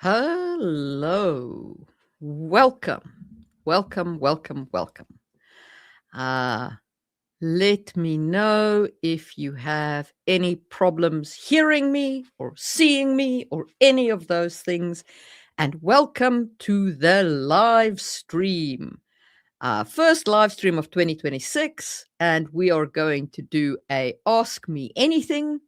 Hello. Welcome. Welcome, welcome, welcome. Uh, Let me know if you have any problems hearing me or seeing me or any of those things. And welcome to the live stream. First live stream of 2026. And we are going to do a Ask Me Anything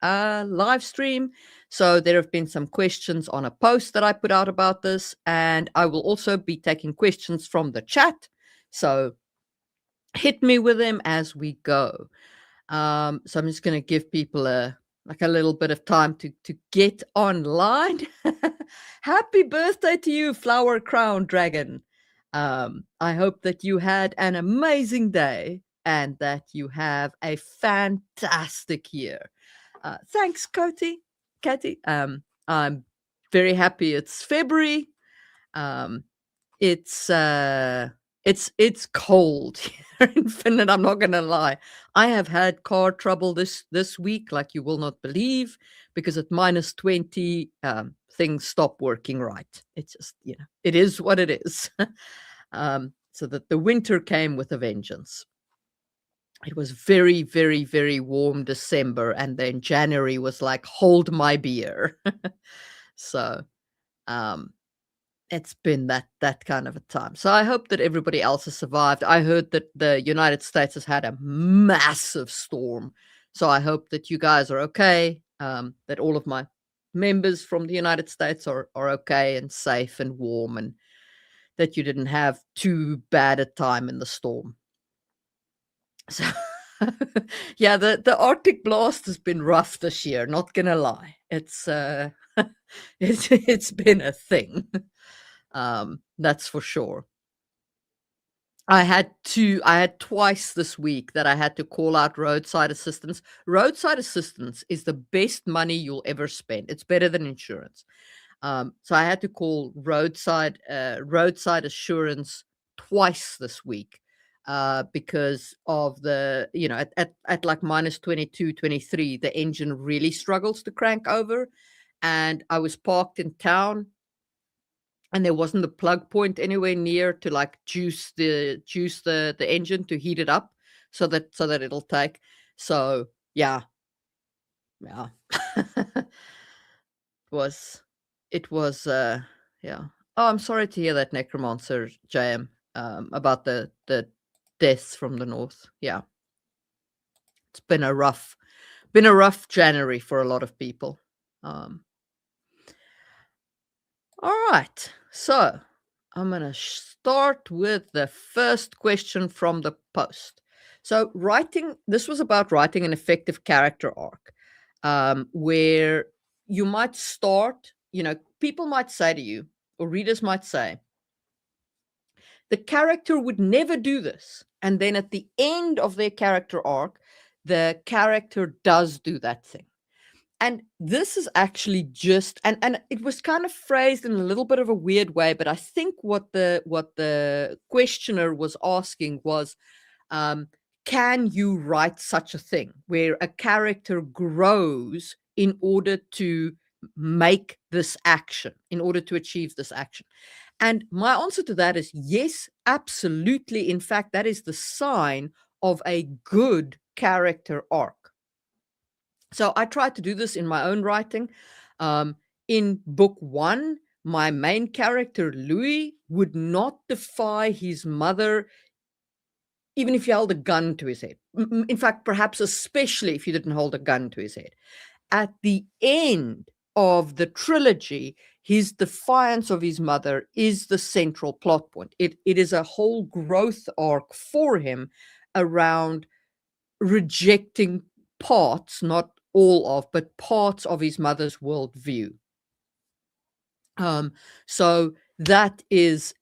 live stream. So there have been some questions on a post that I put out about this, and I will also be taking questions from the chat. So hit me with them as we go. So I'm just going to give people a little bit of time to get online. Happy birthday to you, Flower Crown Dragon. I hope that you had an amazing day and that you have a fantastic year. Thanks, Katie. I'm very happy it's February. Um, it's cold here in Finland. I'm not gonna lie. I have had car trouble this week, like you will not believe, because at -20, things stop working right. It's just, it is what it is. So that the winter came with a vengeance. It was very, very, very warm December, and then January was like, hold my beer. So um, it's been that kind of a time. So I hope that everybody else has survived. I heard that the United States has had a massive storm. So I hope that you guys are okay, that all of my members from the United States are okay and safe and warm, and that you didn't have too bad a time in the storm. So yeah, the Arctic blast has been rough this year, not gonna lie. It's it's been a thing. That's for sure. I had twice this week that I had to call out roadside assistance. Roadside assistance is the best money you'll ever spend. It's better than insurance. So I had to call roadside assurance twice this week because of the, at like -22, 23, the engine really struggles to crank over. And I was parked in town, and there wasn't a plug point anywhere near to like juice the engine to heat it up so that it'll take. So yeah. it was it was yeah. Oh, I'm sorry to hear that, Necromancer JM, about the deaths from the north. Yeah, it's been a rough January for a lot of people. um all right, so I'm going to start with the first question from the post. So, this was about writing an effective character arc, where you might start, people might say to you, or readers might say, the character would never do this. And then at the end of their character arc, the character does do that thing. And this is actually just, and it was kind of phrased in a little bit of a weird way, but I think what the questioner was asking was, can you write such a thing where a character grows in order to make this action, in order to achieve this action? And my answer to that is yes, absolutely. In fact, that is the sign of a good character arc. So I tried to do this in my own writing. In book 1, my main character, Louis, would not defy his mother, even if you held a gun to his head. In fact, perhaps especially if you didn't hold a gun to his head. At the end of the trilogy, his defiance of his mother is the central plot point. It is a whole growth arc for him around rejecting parts, not all of, but parts of his mother's worldview. So that is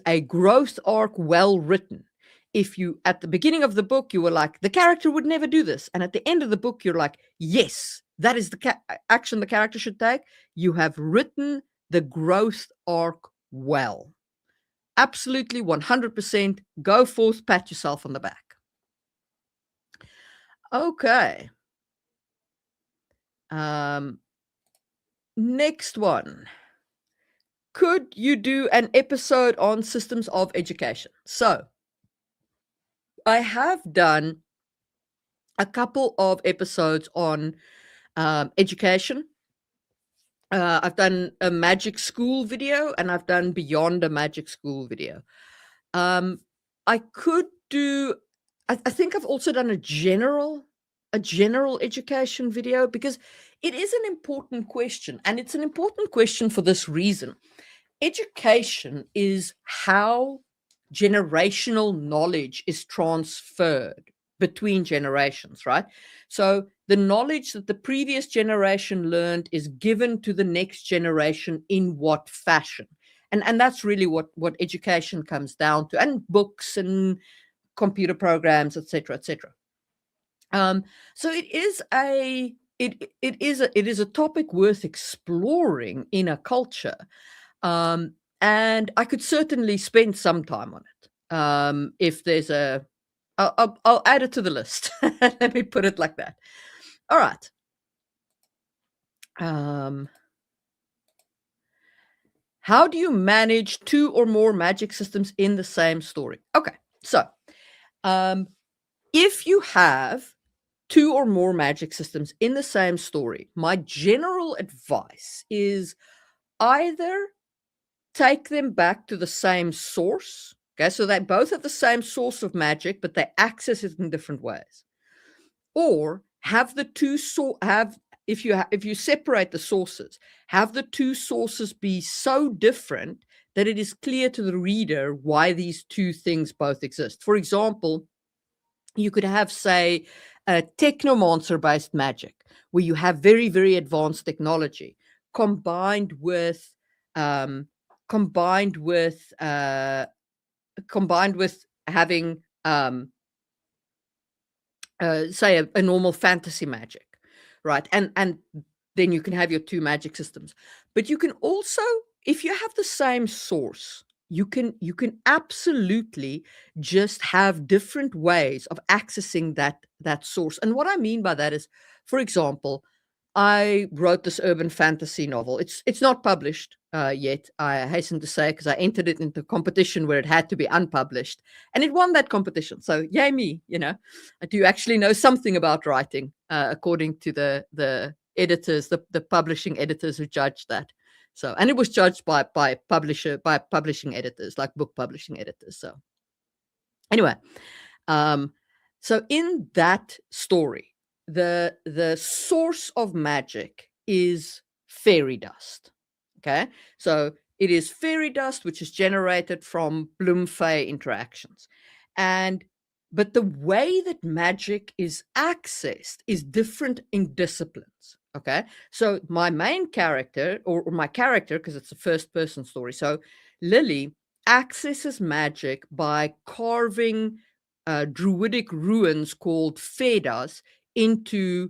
a growth arc, well written. If you, at the beginning of the book, you were like, the character would never do this, and at the end of the book, you're like, yes, that is the action the character should take. You have written the growth arc well. Absolutely, 100%. Go forth, pat yourself on the back. Okay. Next one. could you do an episode on systems of education? So I have done a couple of episodes on education. I've done a magic school video, and I've done beyond a magic school video. I could do. I think I've also done a general education video, because it is an important question, and it's an important question for this reason. Education is how generational knowledge is transferred between generations, right? So the knowledge that the previous generation learned is given to the next generation in what fashion? And that's really what education comes down to, and books and computer programs, etc., etc. So it is a topic worth exploring in a culture. And I could certainly spend some time on it. If there's I'll add it to the list. Let me put it like that. All right. How do you manage 2 or more magic systems in the same story? Okay, so if you have 2 or more magic systems in the same story, my general advice is either take them back to the same source. Okay, so they both have the same source of magic, but they access it in different ways. Or have the two if you separate the sources, have the two sources be so different that it is clear to the reader why these two things both exist. For example, you could have, say, a technomancer-based magic, where you have very, very advanced technology combined with having say a normal fantasy magic, right? And then you can have your 2 magic systems. But you can also, if you have the same source, you can absolutely just have different ways of accessing that source. And what I mean by that is, for example, I wrote this urban fantasy novel. It's not published yet, I hasten to say, because I entered it into a competition where it had to be unpublished, and it won that competition. So yay me! I do actually know something about writing, according to the editors, the publishing editors who judged that. So, and it was judged by publishing editors, like book publishing editors. So anyway, so in that story, the source of magic is fairy dust. Okay, so it is fairy dust, which is generated from Bloom-Fey interactions, but the way that magic is accessed is different in disciplines. Okay, so my main character, or my character, because it's a first person story, so Lily accesses magic by carving druidic ruins called fedas into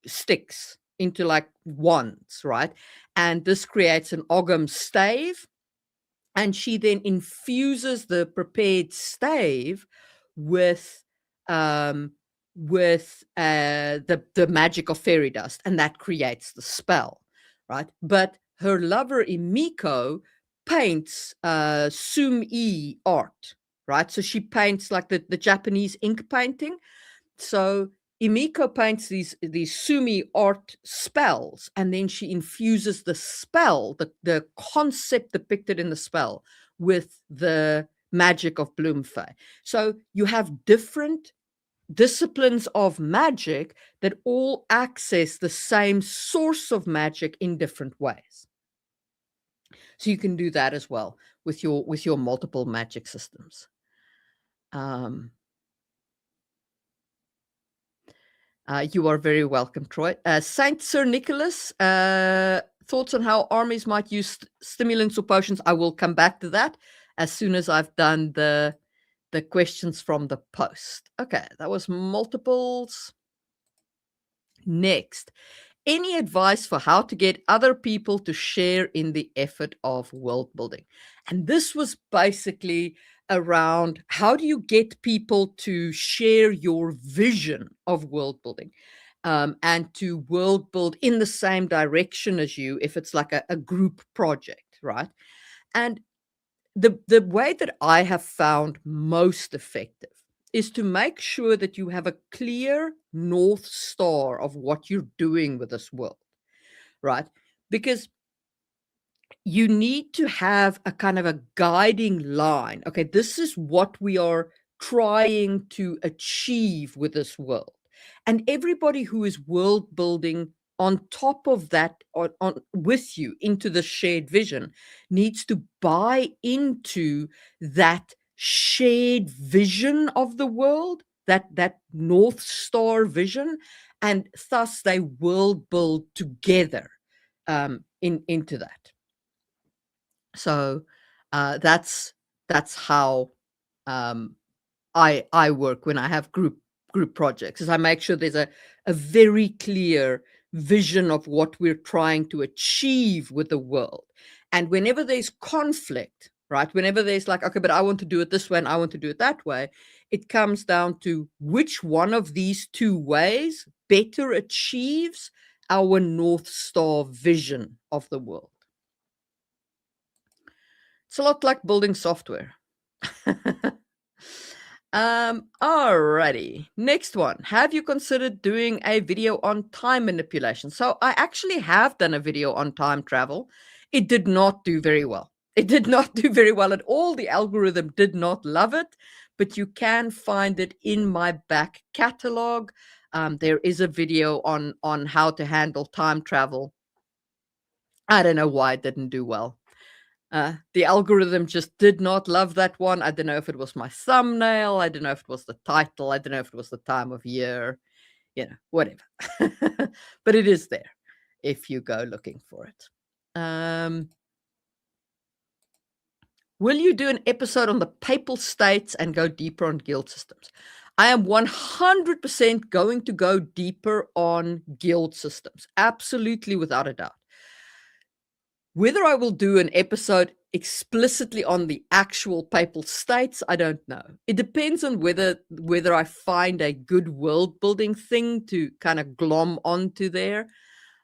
sticks, into like wands, right? And this creates an Ogham stave, and she then infuses the prepared stave with the magic of fairy dust, and that creates the spell, right? But her lover Emiko paints sumi art, right? So she paints like the Japanese ink painting. So Emiko paints these sumi art spells, and then she infuses the spell, the concept depicted in the spell, with the magic of Bloom-Fey. So you have different disciplines of magic that all access the same source of magic in different ways. So you can do that as well with your multiple magic systems. You are very welcome, Troy. Saint Sir Nicholas, thoughts on how armies might use stimulants or potions? I will come back to that as soon as I've done the questions from the post. Okay, that was multiples. Next, any advice for how to get other people to share in the effort of world building? And this was basically around, how do you get people to share your vision of world building, and to world build in the same direction as you, if it's like a group project, right? And the way that I have found most effective is to make sure that you have a clear North Star of what you're doing with this world, right? Because you need to have a kind of a guiding line. Okay, this is what we are trying to achieve with this world. And everybody who is world building on top of that, on with you into the shared vision, needs to buy into that shared vision of the world, that North Star vision, and thus they world build together into that. So that's how I work when I have group projects. Is I make sure there's a very clear vision of what we're trying to achieve with the world. And whenever there's conflict, right? Whenever there's like, okay, but I want to do it this way and I want to do it that way, it comes down to which one of these two ways better achieves our North Star vision of the world. It's a lot like building software. Alrighty. Next one. Have you considered doing a video on time manipulation? So I actually have done a video on time travel. It did not do very well. It did not do very well at all. The algorithm did not love it, but you can find it in my back catalog. There is a video on how to handle time travel. I don't know why it didn't do well. The algorithm just did not love that one. I don't know if it was my thumbnail. I don't know if it was the title. I don't know if it was the time of year, whatever. But it is there if you go looking for it. Will you do an episode on the Papal States and go deeper on guild systems? I am 100% going to go deeper on guild systems. Absolutely, without a doubt. Whether I will do an episode explicitly on the actual Papal States, I don't know. It depends on whether I find a good world building thing to kind of glom onto there.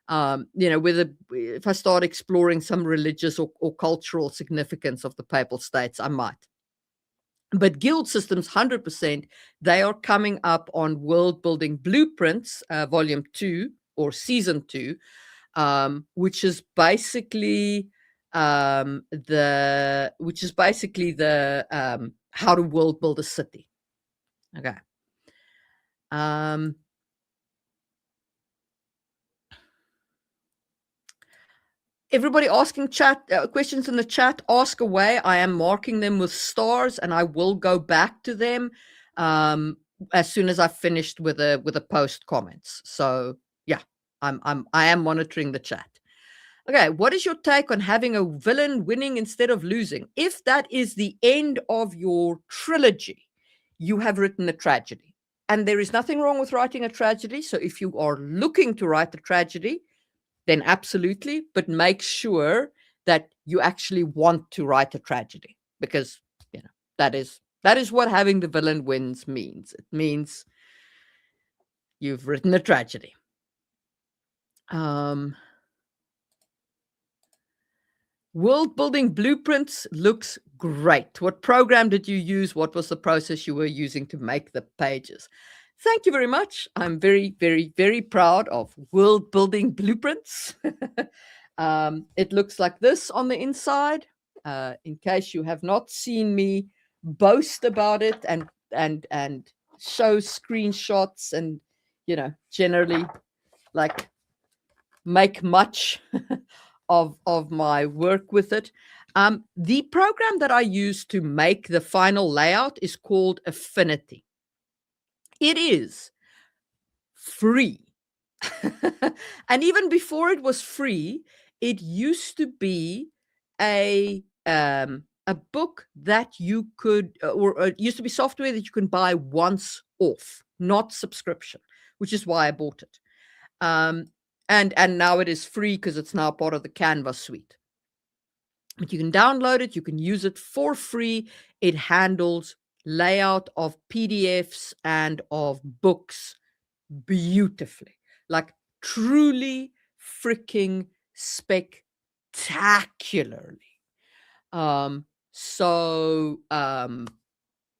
Whether if I start exploring some religious or cultural significance of the Papal States, I might. But guild systems, 100%, they are coming up on World Building Blueprints, Volume 2 or Season 2. Which is basically the how to world build a city. Okay. Everybody asking questions in the chat, ask away. I am marking them with stars, and I will go back to them as soon as I've finished with a post comments. So yeah, I am monitoring the chat. Okay, what is your take on having a villain winning instead of losing? If that is the end of your trilogy, you have written a tragedy. And there is nothing wrong with writing a tragedy. So if you are looking to write a tragedy, then absolutely, but make sure that you actually want to write a tragedy, because that is what having the villain wins means. It means you've written a tragedy. World Building Blueprints looks great. What program did you use? What was the process you were using to make the pages? Thank you very much. I'm very, very, very proud of World Building Blueprints. It looks like this on the inside. In case you have not seen me boast about it and show screenshots and generally like make much of my work with it. The program that I use to make the final layout is called Affinity. It is free. And even before it was free, it used to be a book that you could, or it used to be software that you can buy once off, not subscription, which is why I bought it. And now it is free because it's now part of the Canva suite. But you can download it. You can use it for free. It handles layout of PDFs and of books beautifully. Like truly freaking spectacularly. So,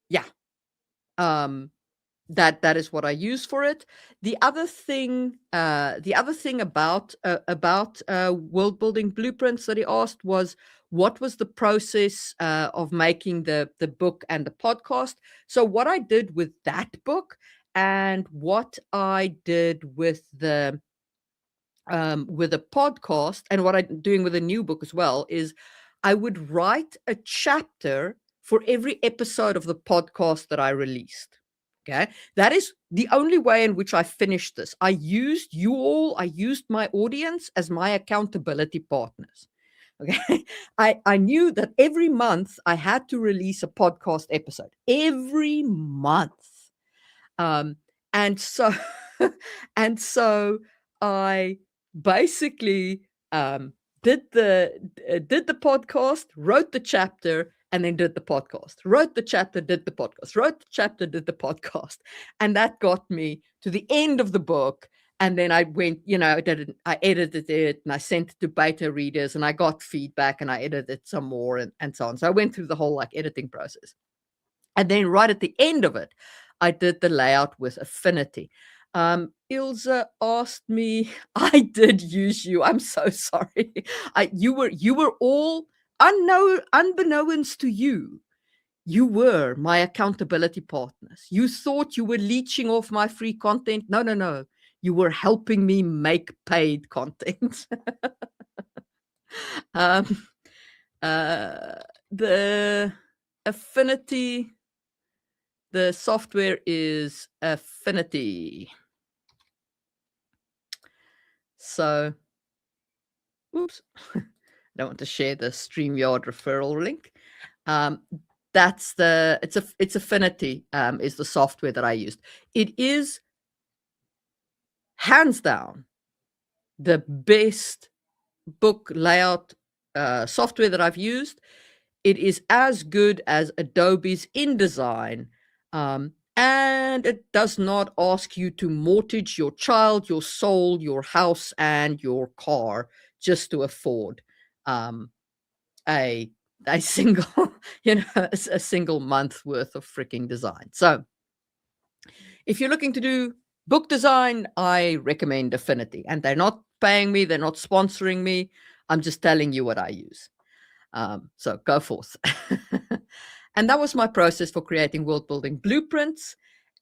yeah, um, that is what I use for it. The other thing about world building blueprints that he asked was, what was the process of making the book and the podcast? So what I did with that book and what I did with a podcast, and what I'm doing with a new book as well, is I would write a chapter for every episode of the podcast that I released. Okay. That is the only way in which I finished this. I used you all, I used my audience as my accountability partners. Okay. I knew that every month I had to release a podcast episode. Every month. Um, and so and so I basically did the podcast, wrote the chapter, and then did the podcast. Wrote the chapter, did the podcast. Wrote the chapter, did the podcast, and that got me to the end of the book. And then I went, I edited it and I sent it to beta readers and I got feedback and I edited some more and so on. So I went through the whole like editing process. And then right at the end of it, I did the layout with Affinity. Ilse asked me, I did use you. I'm so sorry. You were all unbeknownst to you. You were my accountability partners. You thought you were leeching off my free content. No, no, no. You were helping me make paid content. um, the Affinity. The software is Affinity. So, oops, I don't want to share the StreamYard referral link. It's Affinity is the software that I used. It is hands down the best book layout software that I've used. It is as good as Adobe's InDesign. And it does not ask you to mortgage your child, your soul, your house, and your car just to afford a single, a single month worth of freaking design. So if you're looking to do book design, I recommend Affinity. And they're not paying me, they're not sponsoring me. I'm just telling you what I use. So go forth. And that was my process for creating world building blueprints.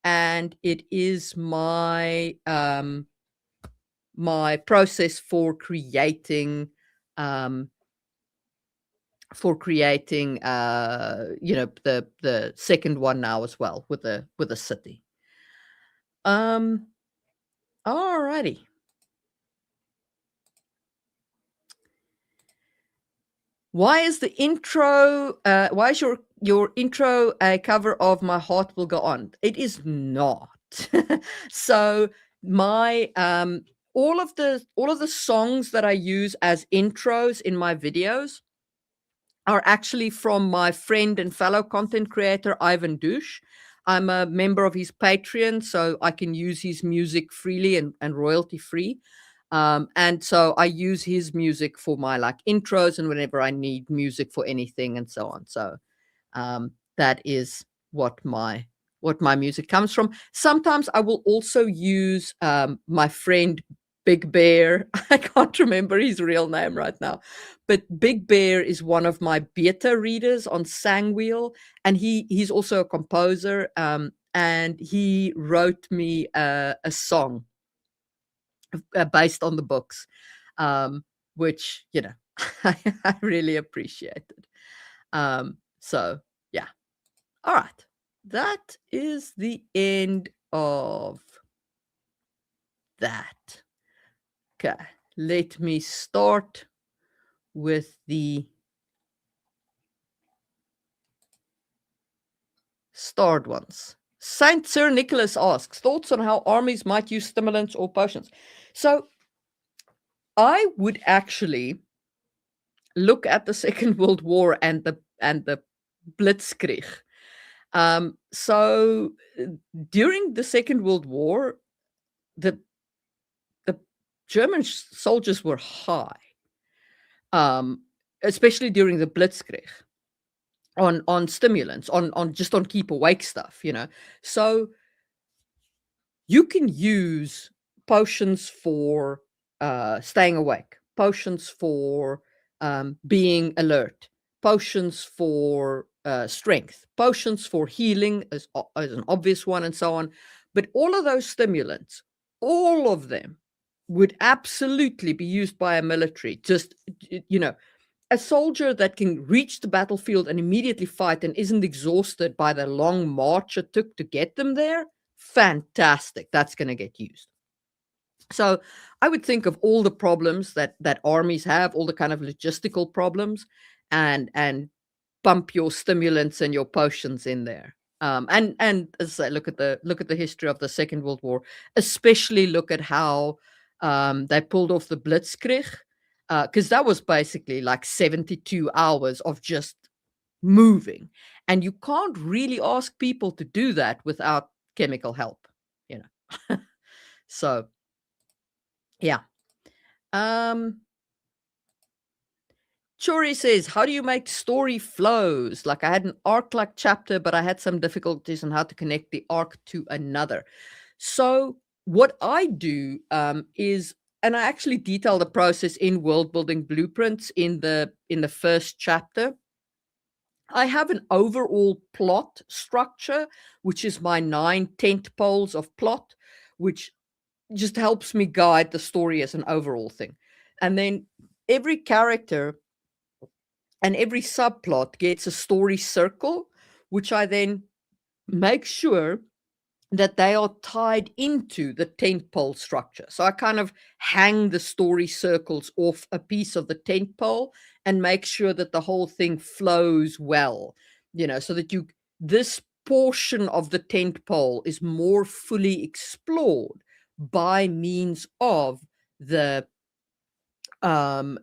And it is my my process for creating the second one now as well with the city. Alrighty. Why is the intro? Why is your intro a cover of "My Heart Will Go On"? It is not. So my all of the songs that I use as intros in my videos are actually from my friend and fellow content creator Ivan Douche. I'm a member of his Patreon, so I can use his music freely and royalty free. And so I use his music for my like intros and whenever I need music for anything and so on. So that is what my music comes from. Sometimes I will also use my friend Big Bear. I can't remember his real name right now, but Big Bear is one of my beta readers on Sangwheel, and he's also a composer. And he wrote me a song based on the books, which I really appreciated. So yeah, all right, that is the end of that. Okay, let me start with the starred ones. Saint Sir Nicholas asks thoughts on how armies might use stimulants or potions. So I would actually look at the Second World War and the Blitzkrieg. So during the Second World War, the German soldiers were high, especially during the Blitzkrieg. on stimulants, on just on keep awake stuff, you know. So you can use potions for staying awake, potions for being alert, potions for strength, potions for healing as an obvious one, and so on. But all of those stimulants, all of them would absolutely be used by a military. Just, you know, a soldier that can reach the battlefield and immediately fight and isn't exhausted by the long march it took to get them there, fantastic. That's going to get used. So I would think of all the problems that armies have, all the kind of logistical problems, and bump your stimulants and your potions in there. And as I say, look at the history of the Second World War, especially look at how they pulled off the Blitzkrieg, because that was basically like 72 hours of just moving, and you can't really ask people to do that without chemical help, you know. So yeah. Um, Chori says, how do you make story flows? Like I had an arc-like chapter, but I had some difficulties on how to connect the arc to another. So what I do is, and I actually detail the process in World Building Blueprints in the first chapter. I have an overall plot structure, which is my 9 tent poles of plot, which just helps me guide the story as an overall thing. And then every character and every subplot gets a story circle, which I then make sure that they are tied into the tent pole structure. So I kind of hang the story circles off a piece of the tent pole and make sure that the whole thing flows well, you know, so that this portion of the tent pole is more fully explored by means of the arc,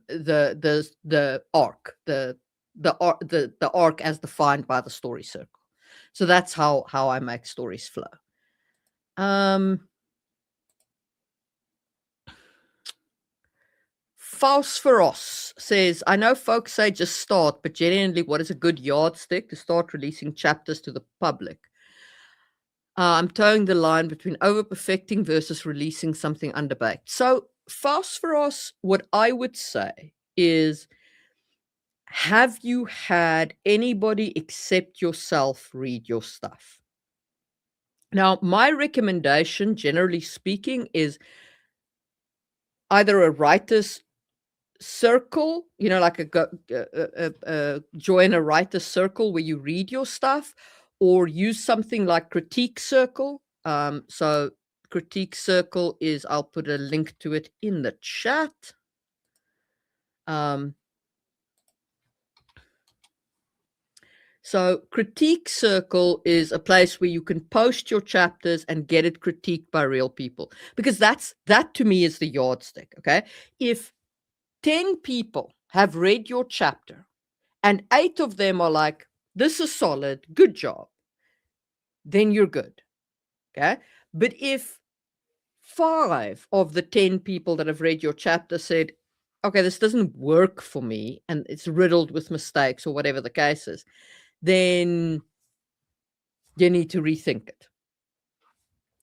the arc as defined by the story circle. So that's how I make stories flow. Phosphorus says, I know folks say just start, but genuinely, what is a good yardstick to start releasing chapters to the public? I'm towing the line between over-perfecting versus releasing something underbaked. So Phosphorus, what I would say is, have you had anybody except yourself read your stuff? Now, my recommendation, generally speaking, is either a writer's circle, you know, like join a writer's circle where you read your stuff, or use something like Critique Circle. So Critique Circle is, I'll put a link to it in the chat. So Critique Circle is a place where you can post your chapters and get it critiqued by real people, because that to me is the yardstick. Okay, if 10 people have read your chapter and 8 of them are like, this is solid, good job, then you're good. Okay, but if 5 of the 10 people that have read your chapter said, okay, this doesn't work for me and it's riddled with mistakes or whatever the case is, then you need to rethink it.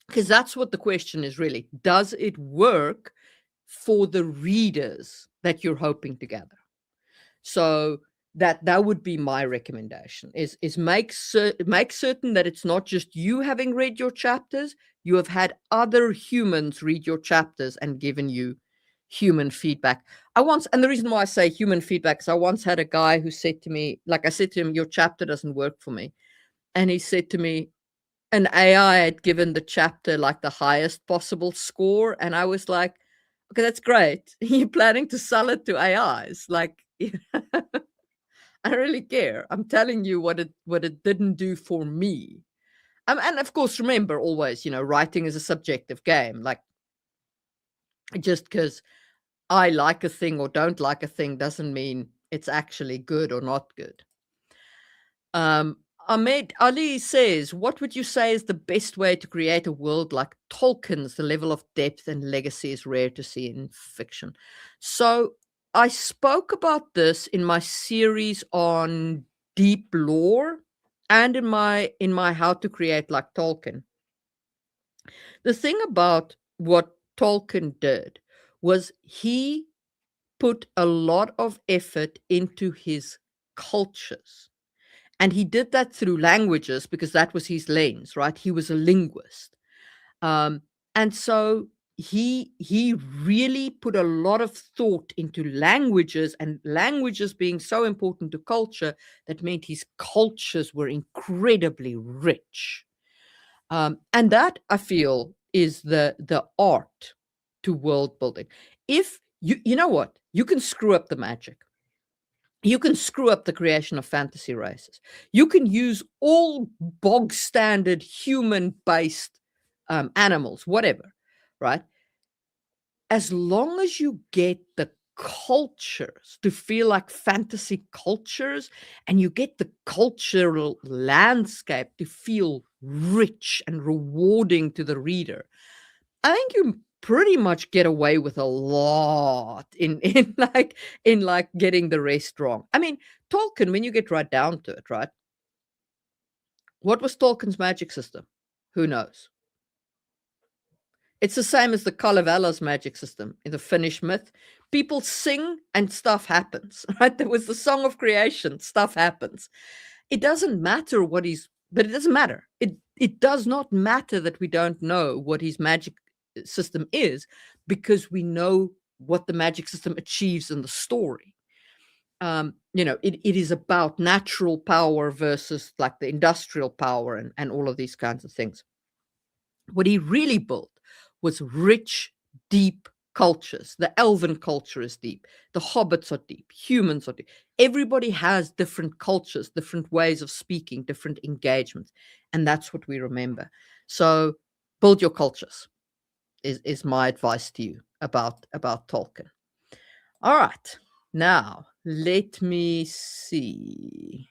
Because that's what the question is really. Does it work for the readers that you're hoping to gather? So that would be my recommendation, is make certain that it's not just you having read your chapters, you have had other humans read your chapters and given you human feedback. And the reason why I say human feedback is I once had a guy who said to me, like I said to him, your chapter doesn't work for me. And he said to me, an AI had given the chapter like the highest possible score. And I was like, okay, that's great. You're planning to sell it to AIs. Like, I don't really care. I'm telling you what it didn't do for me. And of course, remember always, you know, writing is a subjective game. Like, just because I like a thing or don't like a thing doesn't mean it's actually good or not good. Ahmed Ali says, what would you say is the best way to create a world like Tolkien's? The level of depth and legacy is rare to see in fiction. So I spoke about this in my series on deep lore and in my how to create like Tolkien. The thing about what Tolkien did was he put a lot of effort into his cultures. And he did that through languages because that was his lens, right? He was a linguist. And so he really put a lot of thought into languages, and languages being so important to culture, that meant his cultures were incredibly rich. And that, I feel, is the art to world building. If you know what, you can screw up the magic. You can screw up the creation of fantasy races. You can use all bog standard human based animals, whatever, right? As long as you get the cultures to feel like fantasy cultures, and you get the cultural landscape to feel rich and rewarding to the reader, I think you pretty much get away with a lot in like getting the rest wrong. I mean, Tolkien, when you get right down to it, right? What was Tolkien's magic system? Who knows? It's the same as the Kalevala's magic system in the Finnish myth. People sing and stuff happens, right? There was the song of creation, stuff happens. It doesn't matter what he's, but it doesn't matter. It does not matter that we don't know what his magic system is, because we know what the magic system achieves in the story. It is about natural power versus like the industrial power and all of these kinds of things. What he really built was rich, deep cultures. The elven culture is deep. The hobbits are deep. Humans are deep. Everybody has different cultures, different ways of speaking, different engagements. And that's what we remember. So build your cultures is my advice to you about Tolkien. All right. Now, let me see.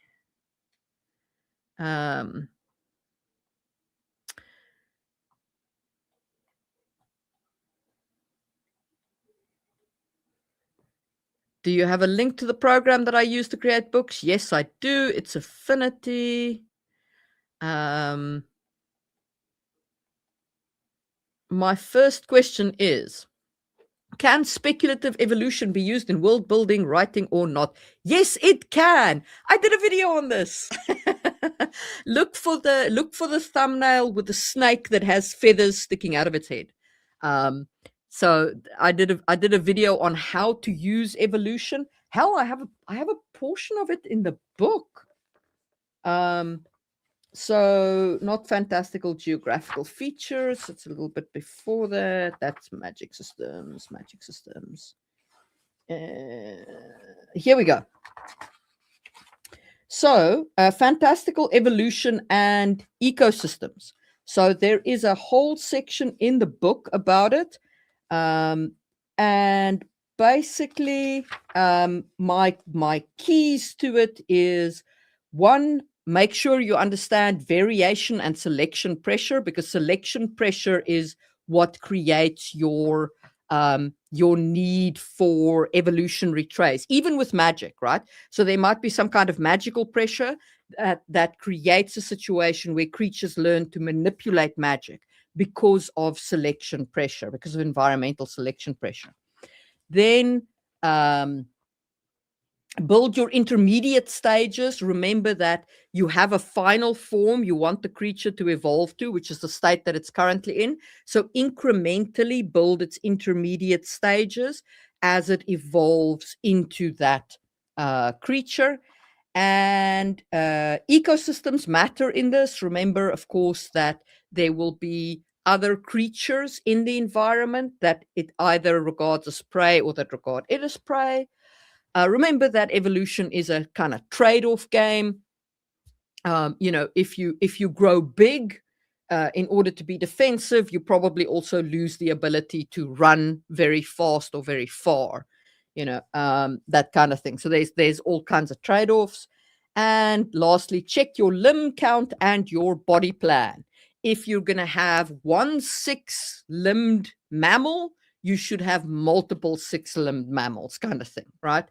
Do you have a link to the program that I use to create books? Yes, I do. It's Affinity. My first question is, can speculative evolution be used in world building, writing, or not? Yes, it can. I did a video on this. Look for the thumbnail with the snake that has feathers sticking out of its head. So I did a video on how to use evolution. Hell, I have a portion of it in the book. So not fantastical geographical features. It's a little bit before that. That's magic systems. Here we go. So fantastical evolution and ecosystems. So there is a whole section in the book about it. And basically, my keys to it is, one, make sure you understand variation and selection pressure, because selection pressure is what creates your need for evolutionary traits, even with magic, right? So there might be some kind of magical pressure that creates a situation where creatures learn to manipulate magic because of selection pressure, because of environmental selection pressure. Then build your intermediate stages. Remember that you have a final form you want the creature to evolve to, which is the state that it's currently in. So incrementally build its intermediate stages as it evolves into that creature. And ecosystems matter in this. Remember, of course, that there will be other creatures in the environment that it either regards as prey or that regard it as prey. Remember that evolution is a kind of trade-off game. If you grow big in order to be defensive, you probably also lose the ability to run very fast or very far. That kind of thing. So there's all kinds of trade-offs. And lastly, check your limb count and your body plan. If you're going to have one 6-limbed mammal, you should have multiple 6-limbed mammals, kind of thing, right?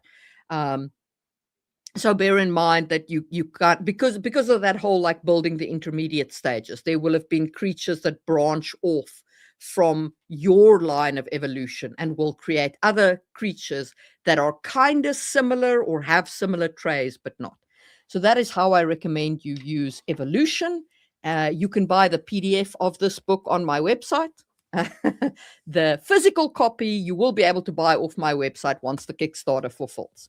So bear in mind that you can't, because of that whole like building the intermediate stages, there will have been creatures that branch off from your line of evolution and will create other creatures that are kind of similar or have similar traits but not. So that is how I recommend you use evolution. You can buy the PDF of this book on my website. The physical copy you will be able to buy off my website once the Kickstarter fulfills.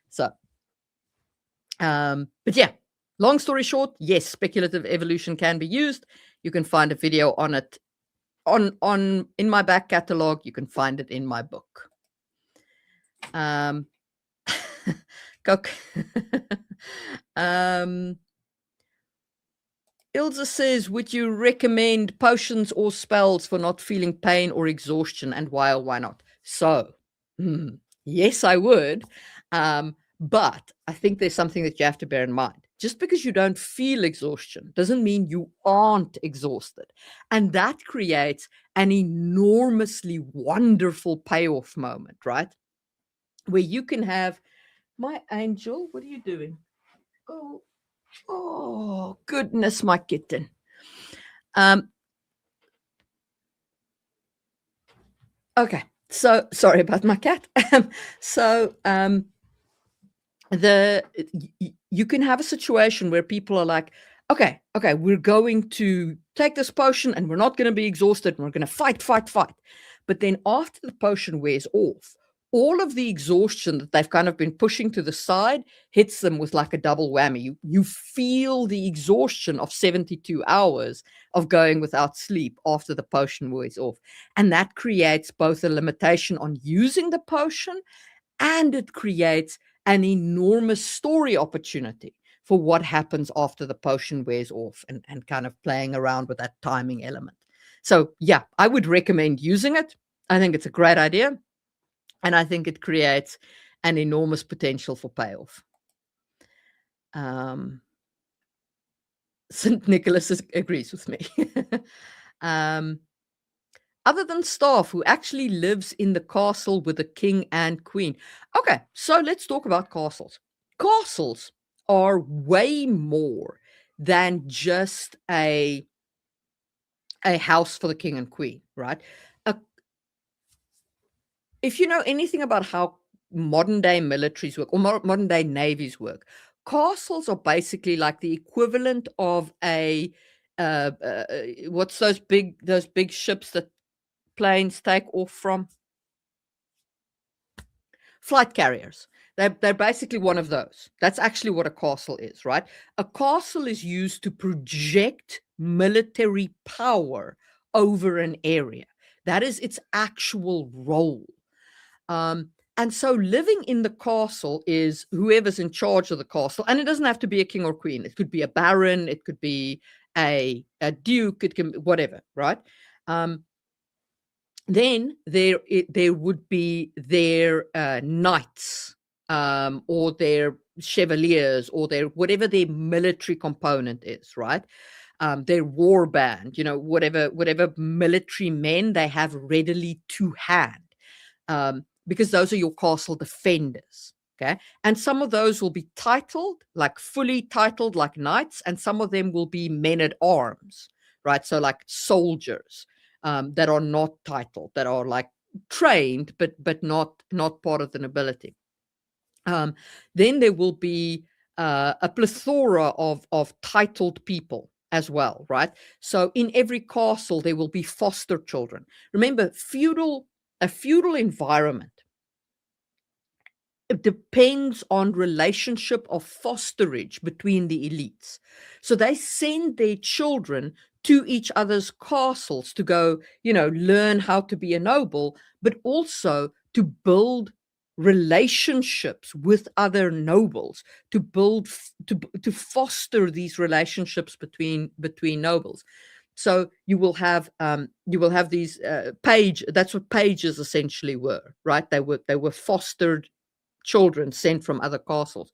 So but yeah, long story short, yes, speculative evolution can be used. You can find a video on it on in my back catalog. You can find it in my book. Ilza says, would you recommend potions or spells for not feeling pain or exhaustion, and why or why not? So, yes, I would. But I think there's something that you have to bear in mind. Just because you don't feel exhaustion doesn't mean you aren't exhausted. And that creates an enormously wonderful payoff moment, right? Where you can have, my angel, what are you doing? Oh, goodness, my kitten. Okay, so sorry about my cat. You can have a situation where people are like, okay, we're going to take this potion and we're not going to be exhausted and we're going to fight. But then after the potion wears off, all of the exhaustion that they've kind of been pushing to the side hits them with like a double whammy. You feel the exhaustion of 72 hours of going without sleep after the potion wears off. And that creates both a limitation on using the potion, and it creates an enormous story opportunity for what happens after the potion wears off, and kind of playing around with that timing element. So yeah, I would recommend using it. I think it's a great idea. And I think it creates an enormous potential for payoff. St. Nicholas agrees with me. Other than staff, who actually lives in the castle with the king and queen? Okay, so let's talk about castles. Castles are way more than just a house for the king and queen, right? If you know anything about how modern day militaries work, or modern day navies work, castles are basically like the equivalent of a what's those big ships that planes take off from? Flight carriers. They're basically one of those. That's actually what a castle is, right? A castle is used to project military power over an area. That is its actual role. And so living in the castle is whoever's in charge of the castle, and it doesn't have to be a king or queen. It could be a baron, it could be a duke, it can be whatever, right? Then there would be their knights, or their chevaliers, or their whatever their military component is, right? Their war band, whatever military men they have readily to hand. Because those are your castle defenders, okay? And some of those will be titled, like fully titled, like knights, and some of them will be men at arms, right? So like soldiers that are not titled, that are like trained, but not part of the nobility. Then there will be a plethora of titled people as well, right? So in every castle there will be foster children. Remember, a feudal environment, it depends on relationship of fosterage between the elites. So they send their children to each other's castles to go, learn how to be a noble, but also to build relationships with other nobles, to build to foster these relationships between nobles. So you will have these page. That's what pages essentially were, right? They were fostered children sent from other castles.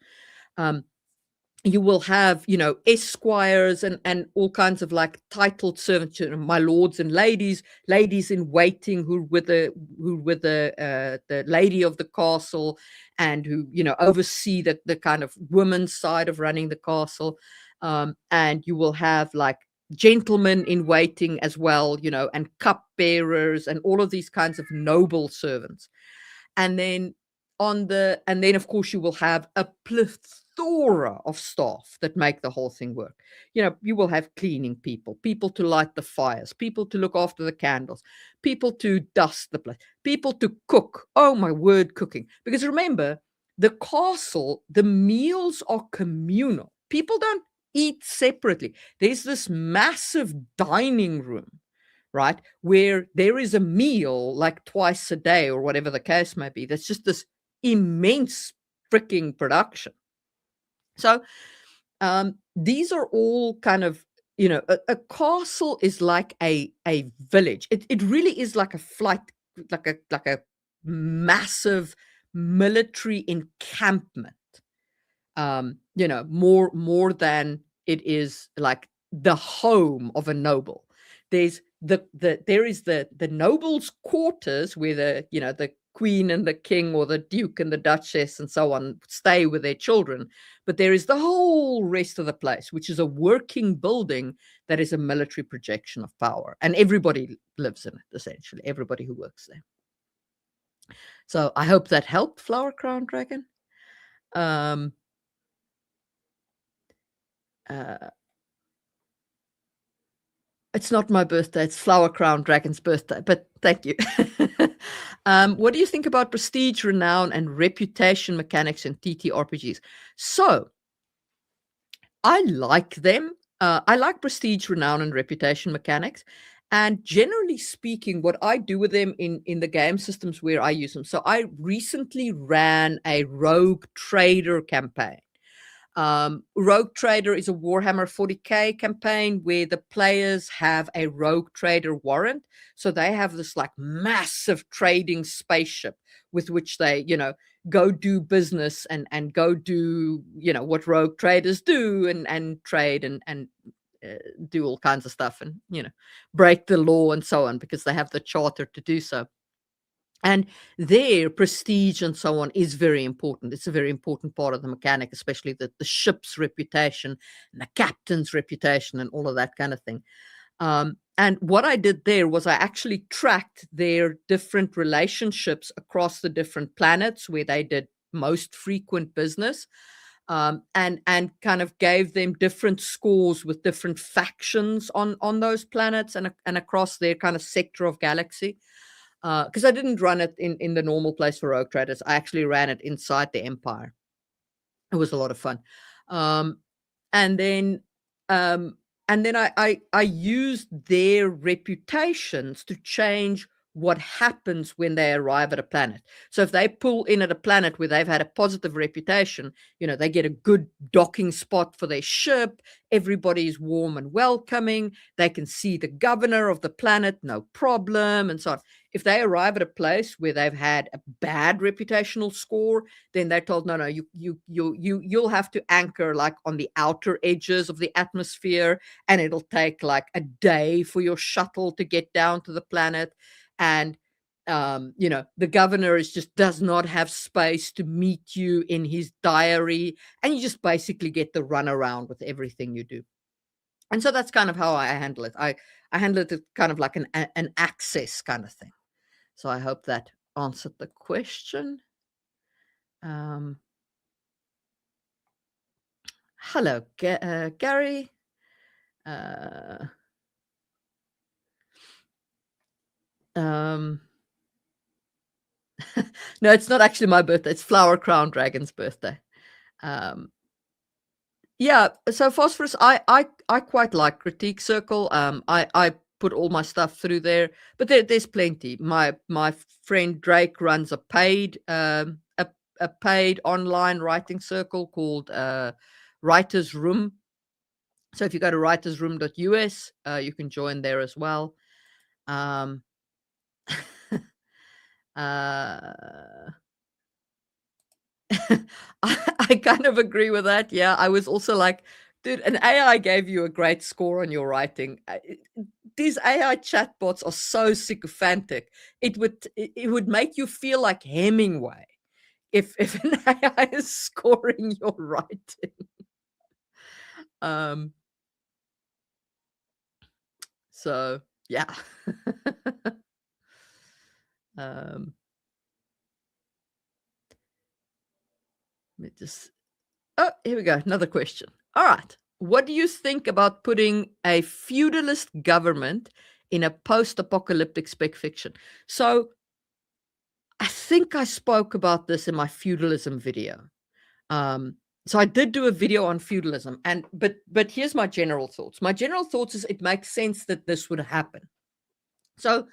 you will have, esquires and all kinds of like titled servants, my lords and ladies, ladies in waiting who with the lady of the castle, and who, oversee the kind of women's side of running the castle. And you will have like gentlemen in waiting as well, and cupbearers and all of these kinds of noble servants. And then of course you will have a plethora of staff that make the whole thing work. You will have cleaning people, people to light the fires, people to look after the candles, people to dust the place, people to cook. Oh my word, cooking. Because remember, the castle, the meals are communal. People don't eat separately. There's this massive dining room, right, where there is a meal like twice a day or whatever the case may be. That's just this immense freaking production. So these are all kind of, a castle is like a village. It really is like a flight, like a massive military encampment. More than it is like the home of a noble. There's there is the noble's quarters where the queen and the king, or the duke and the duchess and so on, stay with their children. But there is the whole rest of the place, which is a working building that is a military projection of power, and everybody lives in it, essentially, everybody who works there. So I hope that helped, Flower Crown Dragon. It's not my birthday, it's Flower Crown Dragon's birthday, but thank you. What do you think about prestige, renown, and reputation mechanics in TTRPGs? So, I like them. I like prestige, renown, and reputation mechanics. And generally speaking, what I do with them in the game systems where I use them. So, I recently ran a rogue trader campaign. Rogue Trader is a Warhammer 40k campaign where the players have a Rogue Trader warrant. So they have this like massive trading spaceship with which they, go do business and go do, what Rogue Traders do, and trade and do all kinds of stuff, and, break the law and so on, because they have the charter to do so. And their prestige and so on is very important. It's a very important part of the mechanic, especially the ship's reputation and the captain's reputation and all of that kind of thing. And what I did there was I actually tracked their different relationships across the different planets where they did most frequent business, and kind of gave them different scores with different factions on those planets and across their kind of sector of galaxy. Because I didn't run it in the normal place for Rogue Traders. I actually ran it inside the Empire. It was a lot of fun. And then I used their reputations to change what happens when they arrive at a planet. So if they pull in at a planet where they've had a positive reputation, they get a good docking spot for their ship. Everybody's warm and welcoming. They can see the governor of the planet, no problem, and so on. If they arrive at a place where they've had a bad reputational score, then they're told, no, you'll have to anchor like on the outer edges of the atmosphere, and it'll take like a day for your shuttle to get down to the planet. And the governor does not have space to meet you in his diary, and you just basically get the runaround with everything you do. And so that's kind of how I handle it. I handle it kind of like an access kind of thing. So I hope that answered the question. Hello, Gary. No, it's not actually my birthday. It's Flower Crown Dragon's birthday. Yeah, so Phosphorus, I quite like Critique Circle. I put all my stuff through there, but there's plenty. My friend Drake runs a paid a paid online writing circle called Writers Room. So if you go to writersroom.us, you can join there as well. I kind of agree with that. Yeah, I was also like, dude, an AI gave you a great score on your writing. These AI chatbots are so sycophantic. It would make you feel like Hemingway if an AI is scoring your writing. Um, so yeah. um, Let me just Oh, here we go. Another question. All right. What do you think about putting a feudalist government in a post-apocalyptic spec fiction? So I think I spoke about this in my feudalism video. Um, so I did do a video on feudalism, and but here's my general thoughts. My general thoughts is it makes sense that this would happen. So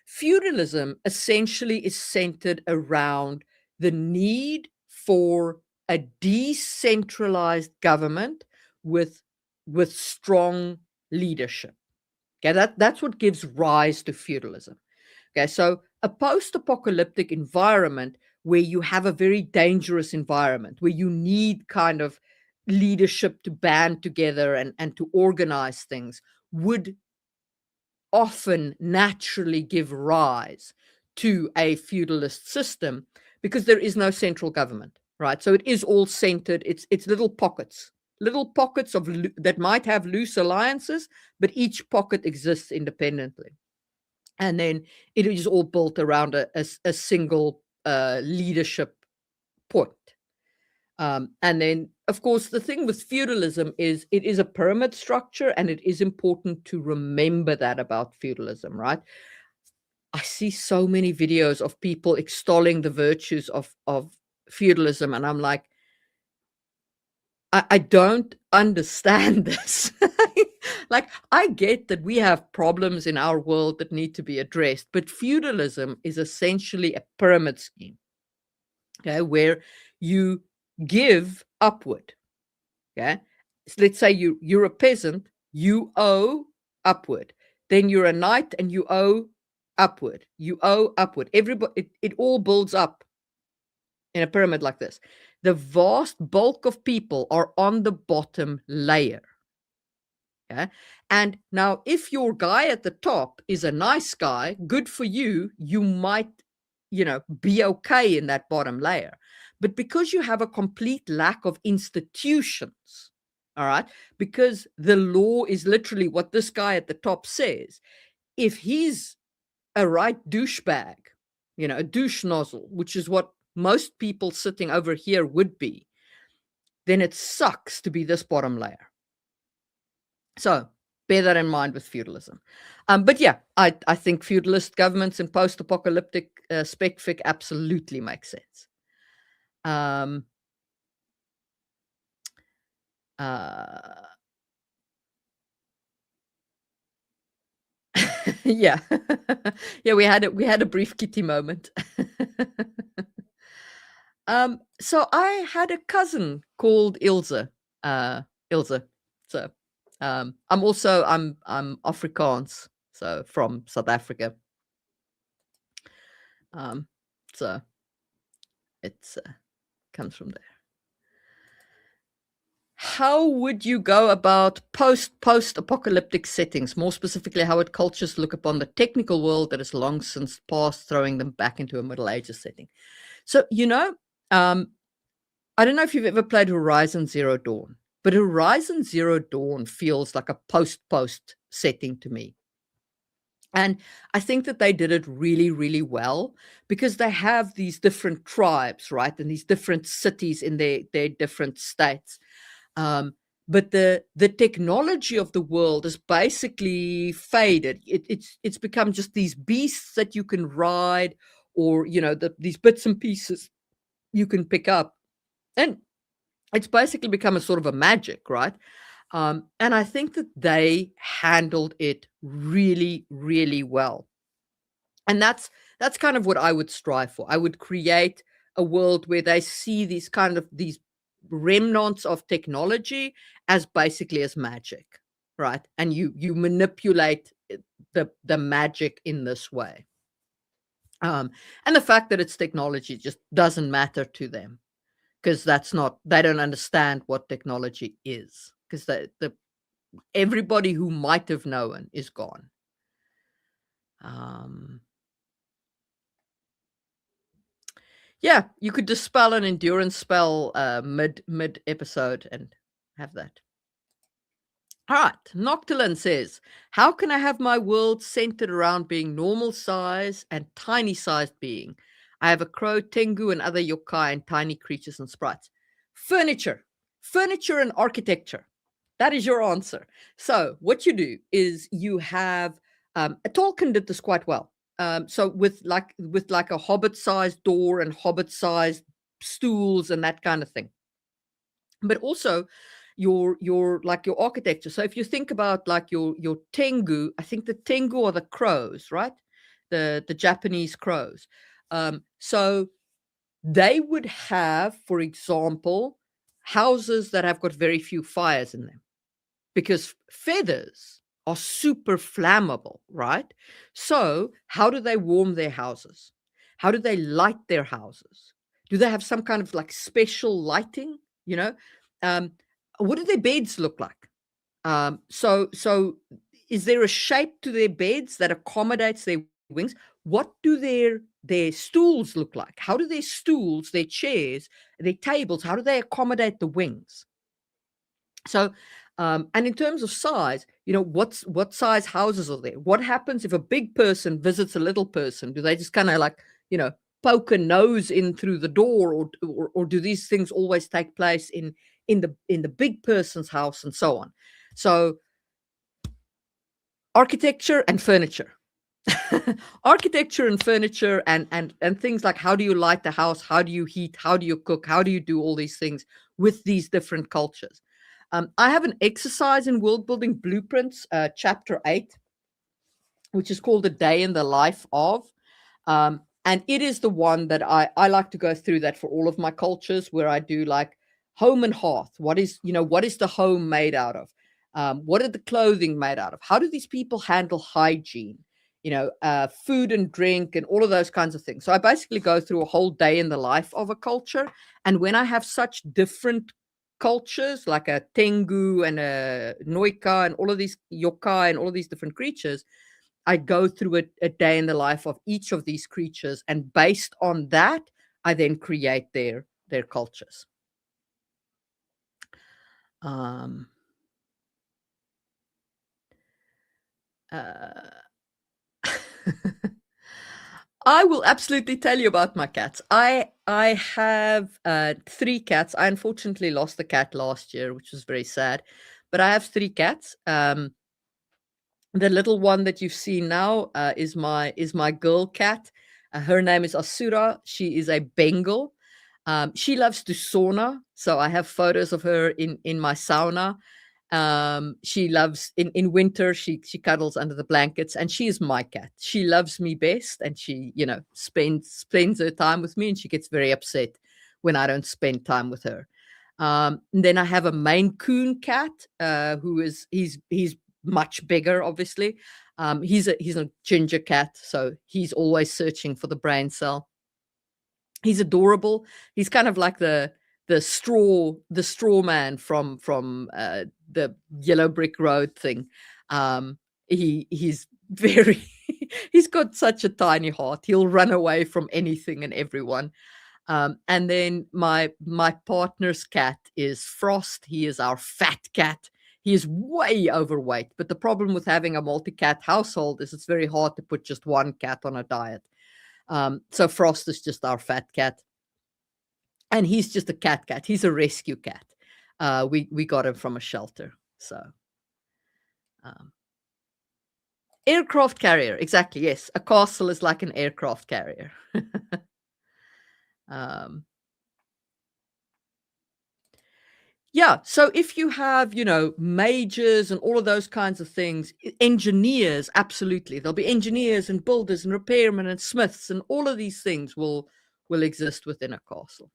feudalism essentially is centered around the need for a decentralized government with with strong leadership. Okay, that's what gives rise to feudalism. Okay, so a post-apocalyptic environment where you have a very dangerous environment, where you need kind of leadership to band together and to organize things, would often naturally give rise to a feudalist system because there is no central government, right? So it is all centered. It's little pockets of that might have loose alliances, but each pocket exists independently, and then it is all built around a single leadership point. And then, of course, the thing with feudalism is it is a pyramid structure, and it is important to remember that about feudalism, right? I see so many videos of people extolling the virtues of feudalism, and I'm like, I don't understand this. Like, I get that we have problems in our world that need to be addressed, but feudalism is essentially a pyramid scheme, okay, where you give upward. Okay. So let's say you're a peasant, you owe upward. Then you're a knight and you owe upward. You owe upward. Everybody, it all builds up in a pyramid like this. The vast bulk of people are on the bottom layer. Okay. And now, if your guy at the top is a nice guy, good for you, you might, be okay in that bottom layer. But because you have a complete lack of institutions, all right, because the law is literally what this guy at the top says, if he's a right douchebag, a douche nozzle, which is what most people sitting over here would be, then it sucks to be this bottom layer. So bear that in mind with feudalism. But yeah, I think feudalist governments in post-apocalyptic spec fic absolutely make sense. Um, uh, yeah, yeah, we had a brief kitty moment. So I had a cousin called Ilse. Ilse. So I'm Afrikaans, so from South Africa. So it's comes from there. How would you go about post-apocalyptic settings? More specifically, how would cultures look upon the technical world that has long since passed, throwing them back into a Middle Ages setting? So, I don't know if you've ever played Horizon Zero Dawn, but Horizon Zero Dawn feels like a post setting to me. And I think that they did it really, really well because they have these different tribes, right? And these different cities in their different states. But the technology of the world is basically faded. It's become just these beasts that you can ride, or these bits and pieces you can pick up, and it's basically become a sort of a magic, right? And I think that they handled it really, really well. And that's kind of what I would strive for. I would create a world where they see these remnants of technology as basically as magic, right? And you manipulate the magic in this way. And the fact that it's technology just doesn't matter to them. because they don't understand what technology is, because everybody who might have known is gone. Yeah, you could dispel an endurance spell mid episode and have that. All right, Noctilin says, how can I have my world centered around being normal size and tiny sized being? I have a crow, tengu, and other yokai and tiny creatures and sprites. Furniture and architecture. That is your answer. So what you do is you have Tolkien did this quite well. So with like a hobbit-sized door and hobbit-sized stools and that kind of thing. But also your architecture. So if you think about like your tengu, I think the tengu are the crows, right? The Japanese crows. So they would have, for example, houses that have got very few fires in them, because feathers are super flammable, right? So how do they warm their houses? How do they light their houses? Do they have some kind of like special lighting? You know, what do their beds look like? So is there a shape to their beds that accommodates their wings? What do their stools look like? How do their stools, their chairs, their tables, how do they accommodate the wings? So, and in terms of size, what size houses are there? What happens if a big person visits a little person? Do they just kind of like, poke a nose in through the door, or do these things always take place in the big person's house and so on? So, architecture and furniture. Architecture and furniture and things like, how do you light the house? How do you heat? How do you cook? How do you do all these things with these different cultures? I have an exercise in World Building Blueprints, chapter 8, which is called A Day in the Life of. And it is the one that I like to go through that for all of my cultures, where I do like home and hearth. What is the home made out of? What are the clothing made out of? How do these people handle hygiene? Food and drink and all of those kinds of things. So I basically go through a whole day in the life of a culture. And when I have such different cultures, like a tengu and a noika and all of these yokai and all of these different creatures, I go through a day in the life of each of these creatures, and based on that, I then create their cultures. I will absolutely tell you about my cats. I have 3 cats. I unfortunately lost a cat last year, which was very sad, but I have 3 cats. The little one that you see now is my girl cat. Her name is Asura. She is a Bengal. She loves to sauna, so I have photos of her in my sauna. She loves in winter. She cuddles under the blankets, and she is my cat. She loves me best, and she spends her time with me, and she gets very upset when I don't spend time with her. And then I have a Maine Coon cat, he's much bigger, obviously. He's a ginger cat, so he's always searching for the brain cell. He's adorable. He's kind of like the straw man from the Yellow Brick Road thing. He's very he's got such a tiny heart. He'll run away from anything and everyone. And then my partner's cat is Frost. He is our fat cat. He is way overweight, but the problem with having a multi-cat household is it's very hard to put just one cat on a diet. So Frost is just our fat cat, and he's just a cat. He's a rescue cat. We got him from a shelter. So aircraft carrier, exactly. Yes, a castle is like an aircraft carrier. Yeah, so if you have, majors and all of those kinds of things, engineers, absolutely. There'll be engineers and builders and repairmen and smiths, and all of these things will exist within a castle.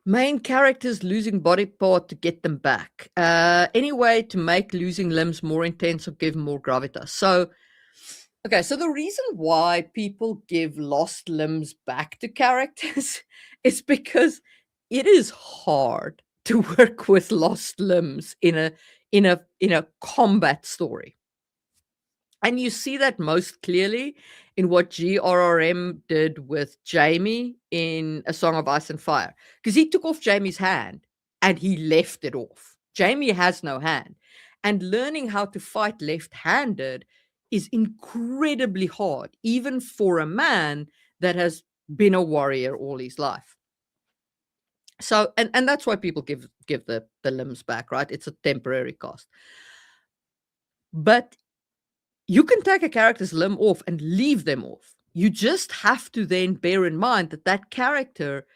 Main characters losing body part to get them back. Any way to make losing limbs more intense or give more gravitas. So Okay, so the reason why people give lost limbs back to characters is because it is hard to work with lost limbs in a combat story. And you see that most clearly in what GRRM did with Jamie in A Song of Ice and Fire, because he took off Jamie's hand and he left it off. Jamie has no hand. And learning how to fight left-handed is incredibly hard, even for a man that has been a warrior all his life. So, and that's why people give the limbs back, right? It's a temporary cost. But you can take a character's limb off and leave them off. You just have to then bear in mind that that character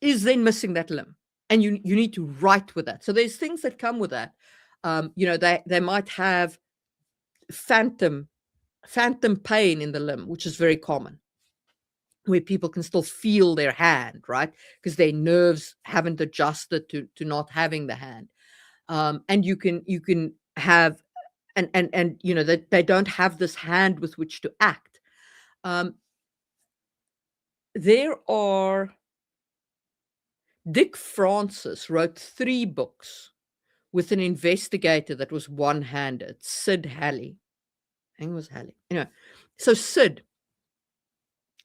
is then missing that limb, and you need to write with that. So there's things that come with that. They might have phantom pain in the limb, which is very common, where people can still feel their hand, right? Because their nerves haven't adjusted to not having the hand. And you can have and that they don't have this hand with which to act. There are Dick Francis wrote 3 books with an investigator that was one-handed, Sid Halley. I think it was Halley. Anyway, so Sid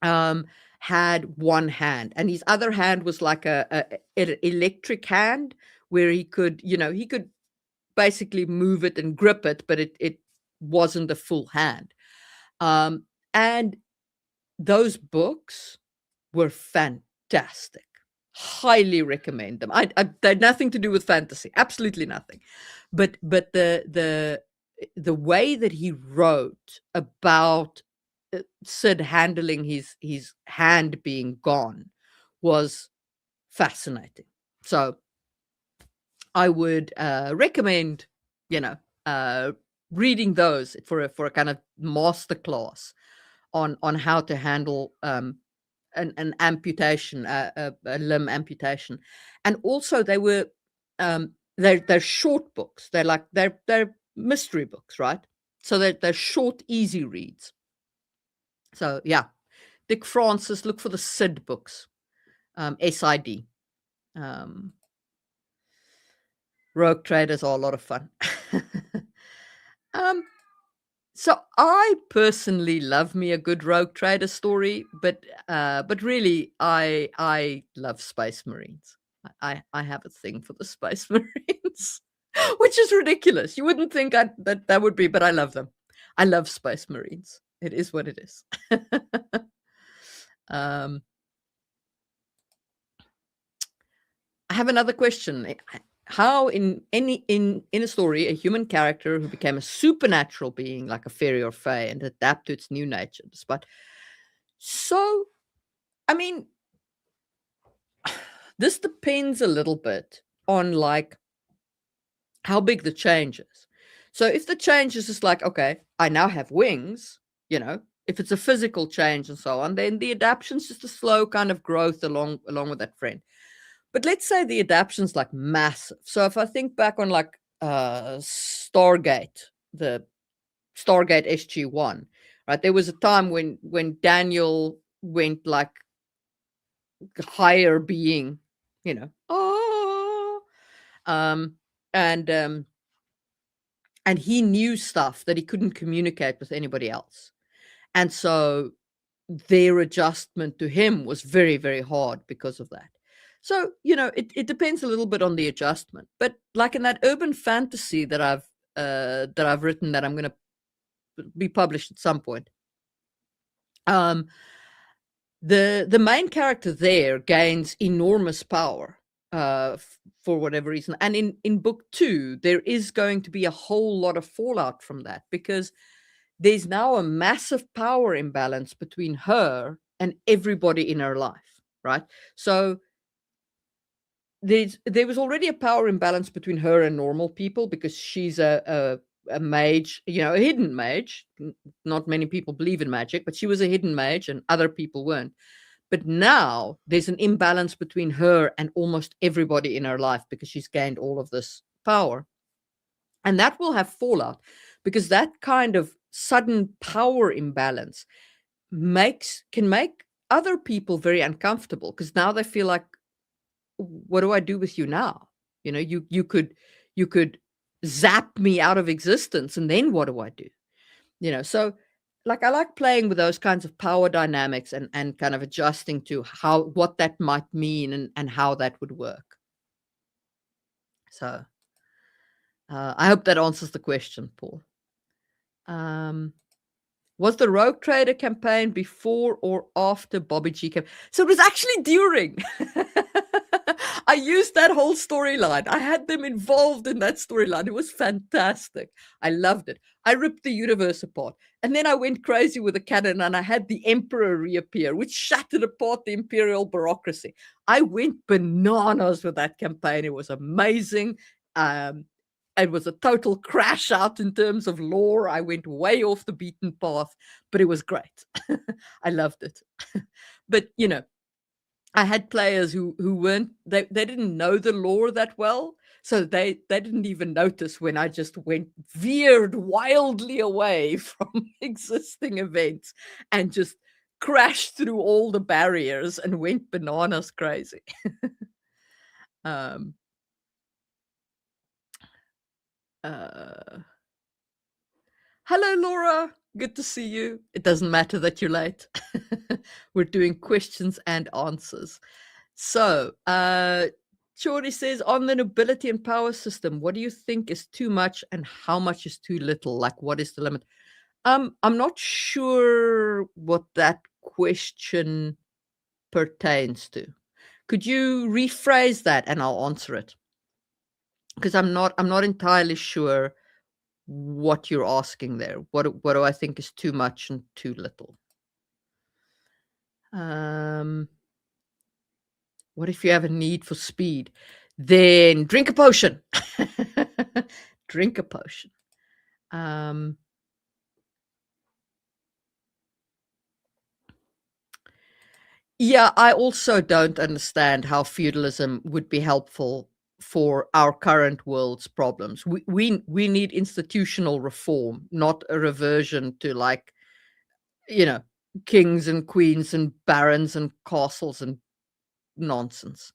had one hand, and his other hand was like an electric hand where he could basically move it and grip it, but it wasn't a full hand. And those books were fantastic. Highly recommend them. They had nothing to do with fantasy, absolutely nothing. But the way that he wrote about Sid handling his hand being gone was fascinating. So I would recommend, reading those for a kind of master class on how to handle an amputation, a limb amputation. And also they were they're short books. They're mystery books, right? So they're short, easy reads. So yeah, Dick Francis, look for the Sid books, SID. Rogue Traders are a lot of fun. So I personally love me a good Rogue Trader story, but really I love Space Marines. I have a thing for the Space Marines, which is ridiculous. You wouldn't think that would be, but I love them. I love Space Marines. It is what it is. I have another question. How in a story, a human character who became a supernatural being like a fairy or fae and adapt to its new nature despite. So, I mean, this depends a little bit on like how big the change is. So if the change is just like, okay, I now have wings, if it's a physical change and so on, then the adaptation's just a slow kind of growth along with that friend. But let's say the adaptation's like massive. So if I think back on like Stargate, the Stargate SG-1, right? There was a time when Daniel went like higher being, and he knew stuff that he couldn't communicate with anybody else. And so their adjustment to him was very, very hard because of that. So, it depends a little bit on the adjustment. But like in that urban fantasy that I've written that I'm going to be published at some point, the main character there gains enormous power for whatever reason. And in book 2, there is going to be a whole lot of fallout from that because there's now a massive power imbalance between her and everybody in her life, right? So there was already a power imbalance between her and normal people because she's a mage, a hidden mage. Not many people believe in magic, but she was a hidden mage and other people weren't. But now there's an imbalance between her and almost everybody in her life because she's gained all of this power. And that will have fallout because that kind of sudden power imbalance can make other people very uncomfortable, because now they feel like, what do I do with you now? You could zap me out of existence, and then what do I do? So like I like playing with those kinds of power dynamics, and kind of adjusting to what that might mean, and how that would work. So I hope that answers the question, Paul. Was the Rogue Trader campaign before or after Bobby G came? So it was actually during. I used that whole storyline. I had them involved in that storyline. It was fantastic. I loved it. I ripped the universe apart. And then I went crazy with the canon, and I had the Emperor reappear, which shattered apart the imperial bureaucracy. I went bananas with that campaign. It was amazing. It was a total crash out in terms of lore. I went way off the beaten path, but it was great. I loved it. But I had players who weren't, they didn't know the lore that well, so they didn't even notice when I just veered wildly away from existing events and just crashed through all the barriers and went bananas crazy. Hello, Laura. Good to see you. It doesn't matter that you're late. We're doing questions and answers. So, Chori says, on the nobility and power system, what do you think is too much and how much is too little? Like, what is the limit? I'm not sure what that question pertains to. Could you rephrase that and I'll answer it? Because I'm not entirely sure what you're asking there. What do I think is too much and too little? What if you have a need for speed? Then drink a potion. Drink a potion. Yeah, I also don't understand how feudalism would be helpful for our current world's problems. We need institutional reform, not a reversion to like, kings and queens and barons and castles and nonsense.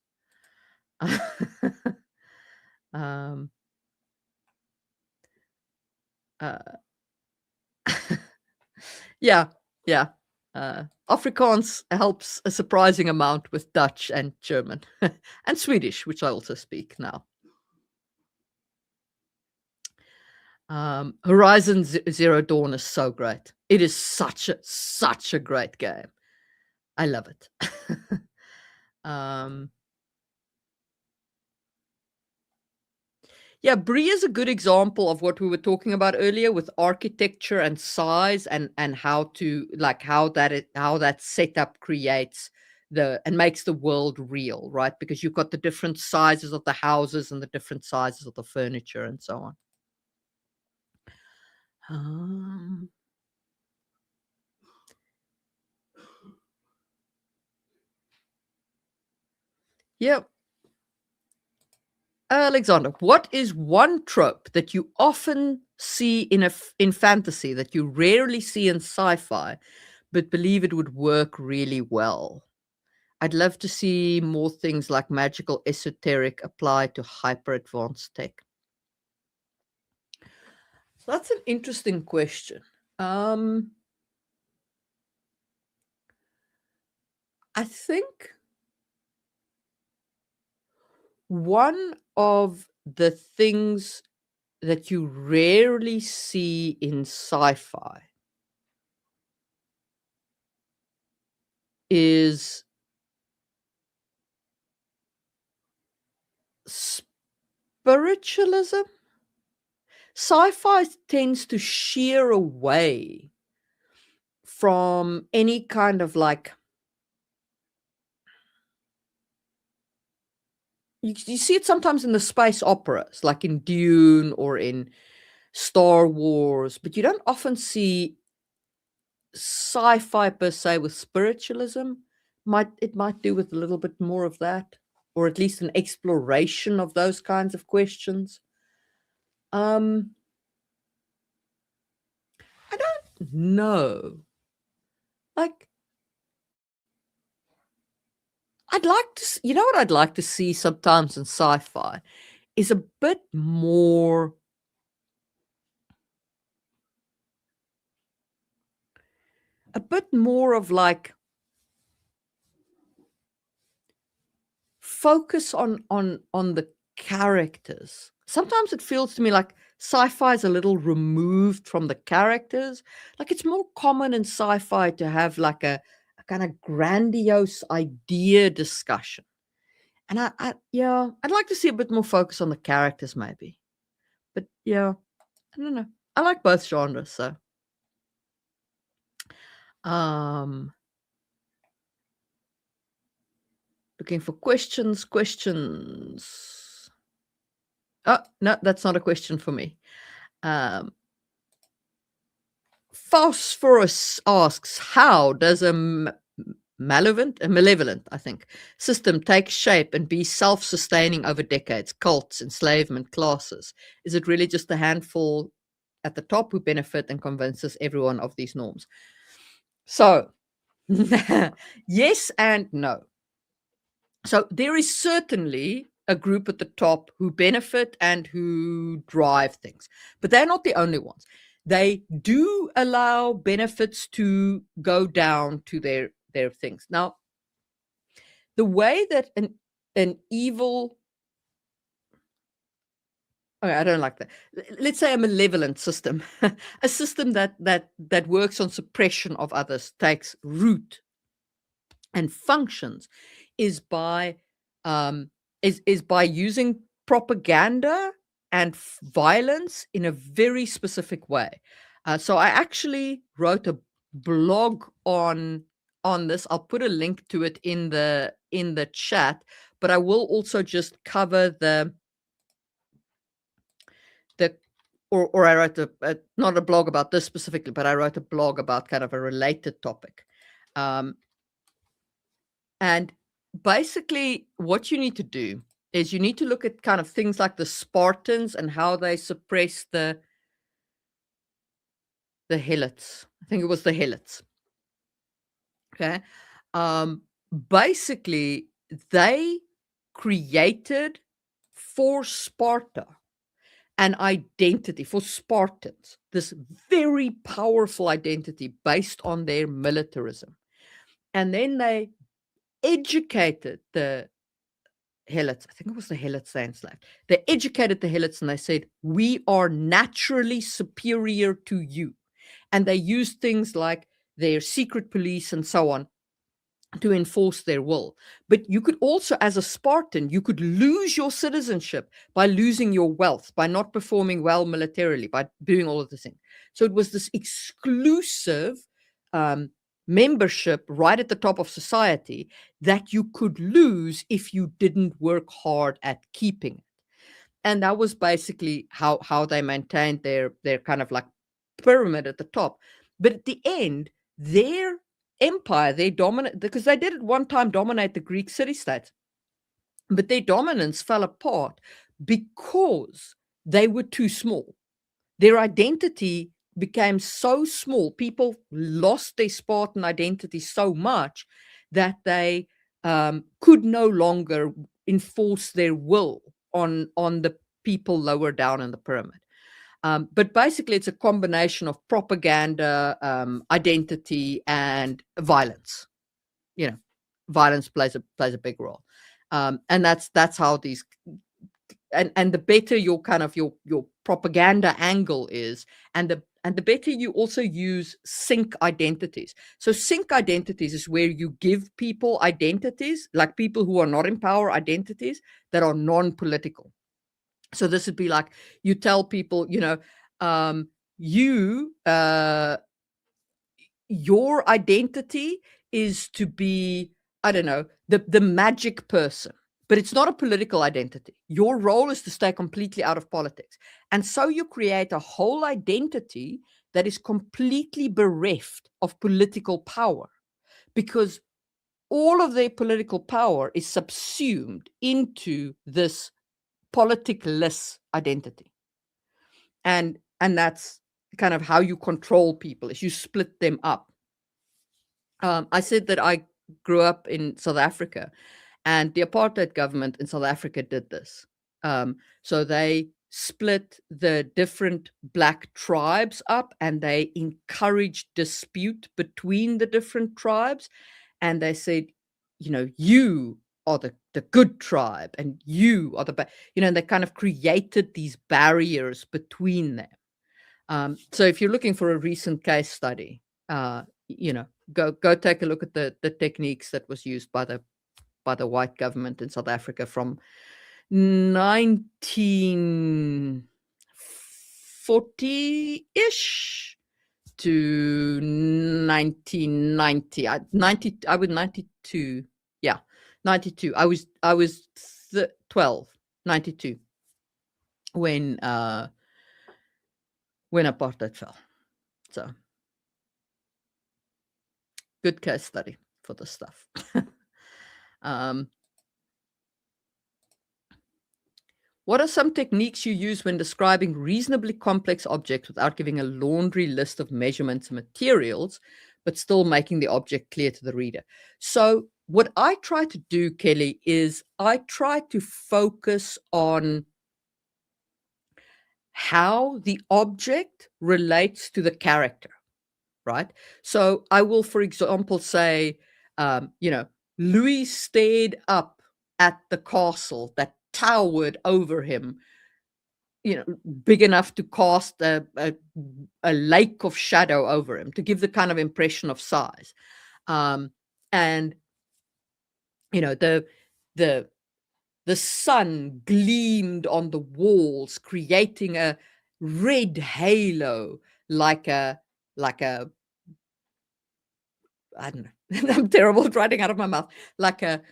Yeah. Afrikaans helps a surprising amount with Dutch and German and Swedish, which I also speak now. Horizon Zero Dawn is so great. It is such a great game. I love it. Yeah, Brie is a good example of what we were talking about earlier with architecture and size, and how to how that setup creates and makes the world real, right? Because you've got the different sizes of the houses and the different sizes of the furniture and so on. Yep. Alexander, what is one trope that you often see in fantasy that you rarely see in sci-fi, but believe it would work really well? I'd love to see more things like magical esoteric applied to hyper advanced tech. So that's an interesting question. I think one of the things that you rarely see in sci-fi is spiritualism. Sci-fi tends to sheer away from any kind of you see it sometimes in the space operas, like in Dune or in Star Wars, but you don't often see sci-fi per se with spiritualism. It might do with a little bit more of that, or at least an exploration of those kinds of questions. I don't No. Like, I'd like to you know what I'd like to see sometimes in sci-fi is a bit more of, like, focus on the characters. Sometimes it feels to me like sci-fi is a little removed from the characters. Like, it's more common in sci-fi to have, like, a kinda grandiose idea discussion. And yeah, I'd like to see a bit more focus on the characters maybe. But, yeah, I don't know. I like both genres, so, um, looking for questions. Oh, no, that's not a question for me. Um Phosphorus asks, how does a malevolent, I think, system take shape and be self-sustaining over decades? Cults, enslavement, classes. Is it really just a handful at the top who benefit and convinces everyone of these norms? So, yes and no. So there is certainly a group at the top who benefit and who drive things, but they're not the only ones. They do allow benefits to go down to their things. Now, the way that an evil oh, I don't like that. Let's say a malevolent system, a system that works on suppression of others, takes root and functions is by um, is by using propaganda and violence in a very specific way. So I actually wrote a blog on this. I'll put a link to it in the chat, but I will also just cover the or I wrote not a blog about this specifically, but I wrote a blog about kind of a related topic. Um, And basically, what you need to do is you need to look at kind of things like the Spartans and how they suppressed the Helots. I think it was the Helots. Okay. Um, Basically, they created for Sparta an identity for Spartans, this very powerful identity based on their militarism. And then they educated the Helots. I think it was the Helots they enslaved. They educated the Helots and they said, we are naturally superior to you. And they used things like their secret police and so on to enforce their will. But you could also, as a Spartan, you could lose your citizenship by losing your wealth, by not performing well militarily, by doing all of this thing. So it was this exclusive um, membership right at the top of society that you could lose if you didn't work hard at keeping it. And that was basically how they maintained their kind of like pyramid at the top. But at the end, their empire, they dominate because they did at one time dominate the Greek city states, but their dominance fell apart because they were too small. Their identity became so small. People lost their Spartan identity so much that they could no longer enforce their will on the people lower down in the pyramid. But basically, it's a combination of propaganda, identity, and violence. You know, violence plays a big role, and that's how these and the better your kind of your propaganda angle is, and the better you also use sync identities. So sync identities is where you give people identities, like people who are not in power, identities that are non-political. So this would be like you tell people, um, you your identity is to be, I don't know, the magic person, but it's not a political identity. Your role is to stay completely out of politics. And so you create a whole identity that is completely bereft of political power because all of their political power is subsumed into this politicless identity. And that's kind of how you control people is you split them up. I said that I grew up in South Africa, and the apartheid government in South Africa did this. So they split the different black tribes up, and they encouraged dispute between the different tribes. And they said, you are the good tribe, and you are the bad, and they kind of created these barriers between them. So if you're looking for a recent case study, go take a look at the techniques that was used by the white government in South Africa from 1940-ish to 1990. I was 92. Yeah, 92. I was 12, 92 when apartheid fell. So good case study for this stuff. What are some techniques you use when describing reasonably complex objects without giving a laundry list of measurements and materials, but still making the object clear to the reader? So what I try to do, Kelly, is I try to focus on how the object relates to the character, right? So I will, for example, say, Louis stared up at the castle that towered over him, big enough to cast a lake of shadow over him, to give the kind of impression of size. And the sun gleamed on the walls, creating a red halo, like a I don't know. I'm terrible at writing out of my mouth. Like a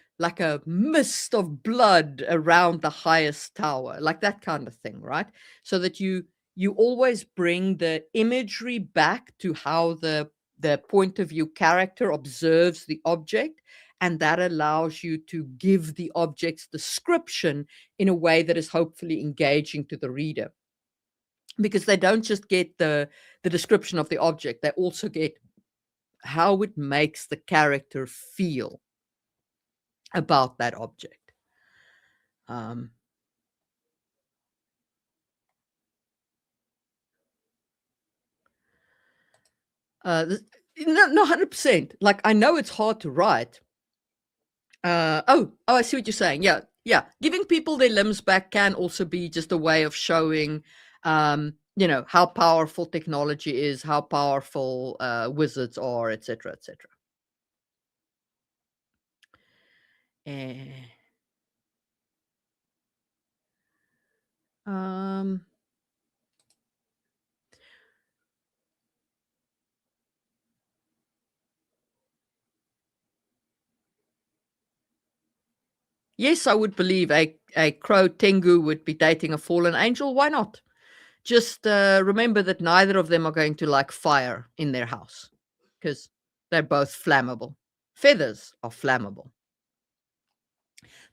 mist of blood around the highest tower, like that kind of thing, right? So that you always bring the imagery back to how the point of view character observes the object, and that allows you to give the object's description in a way that is hopefully engaging to the reader. Because they don't just get the description of the object, they also get how it makes the character feel about that object. No, 100%. Like, I know it's hard to write. I see what you're saying. Yeah. Giving people their limbs back can also be just a way of showing, how powerful technology is, how powerful wizards are, etc., etc. Yes, I would believe a crow Tengu would be dating a fallen angel. Why not? Just remember that neither of them are going to like fire in their house, because they're both flammable. Feathers are flammable.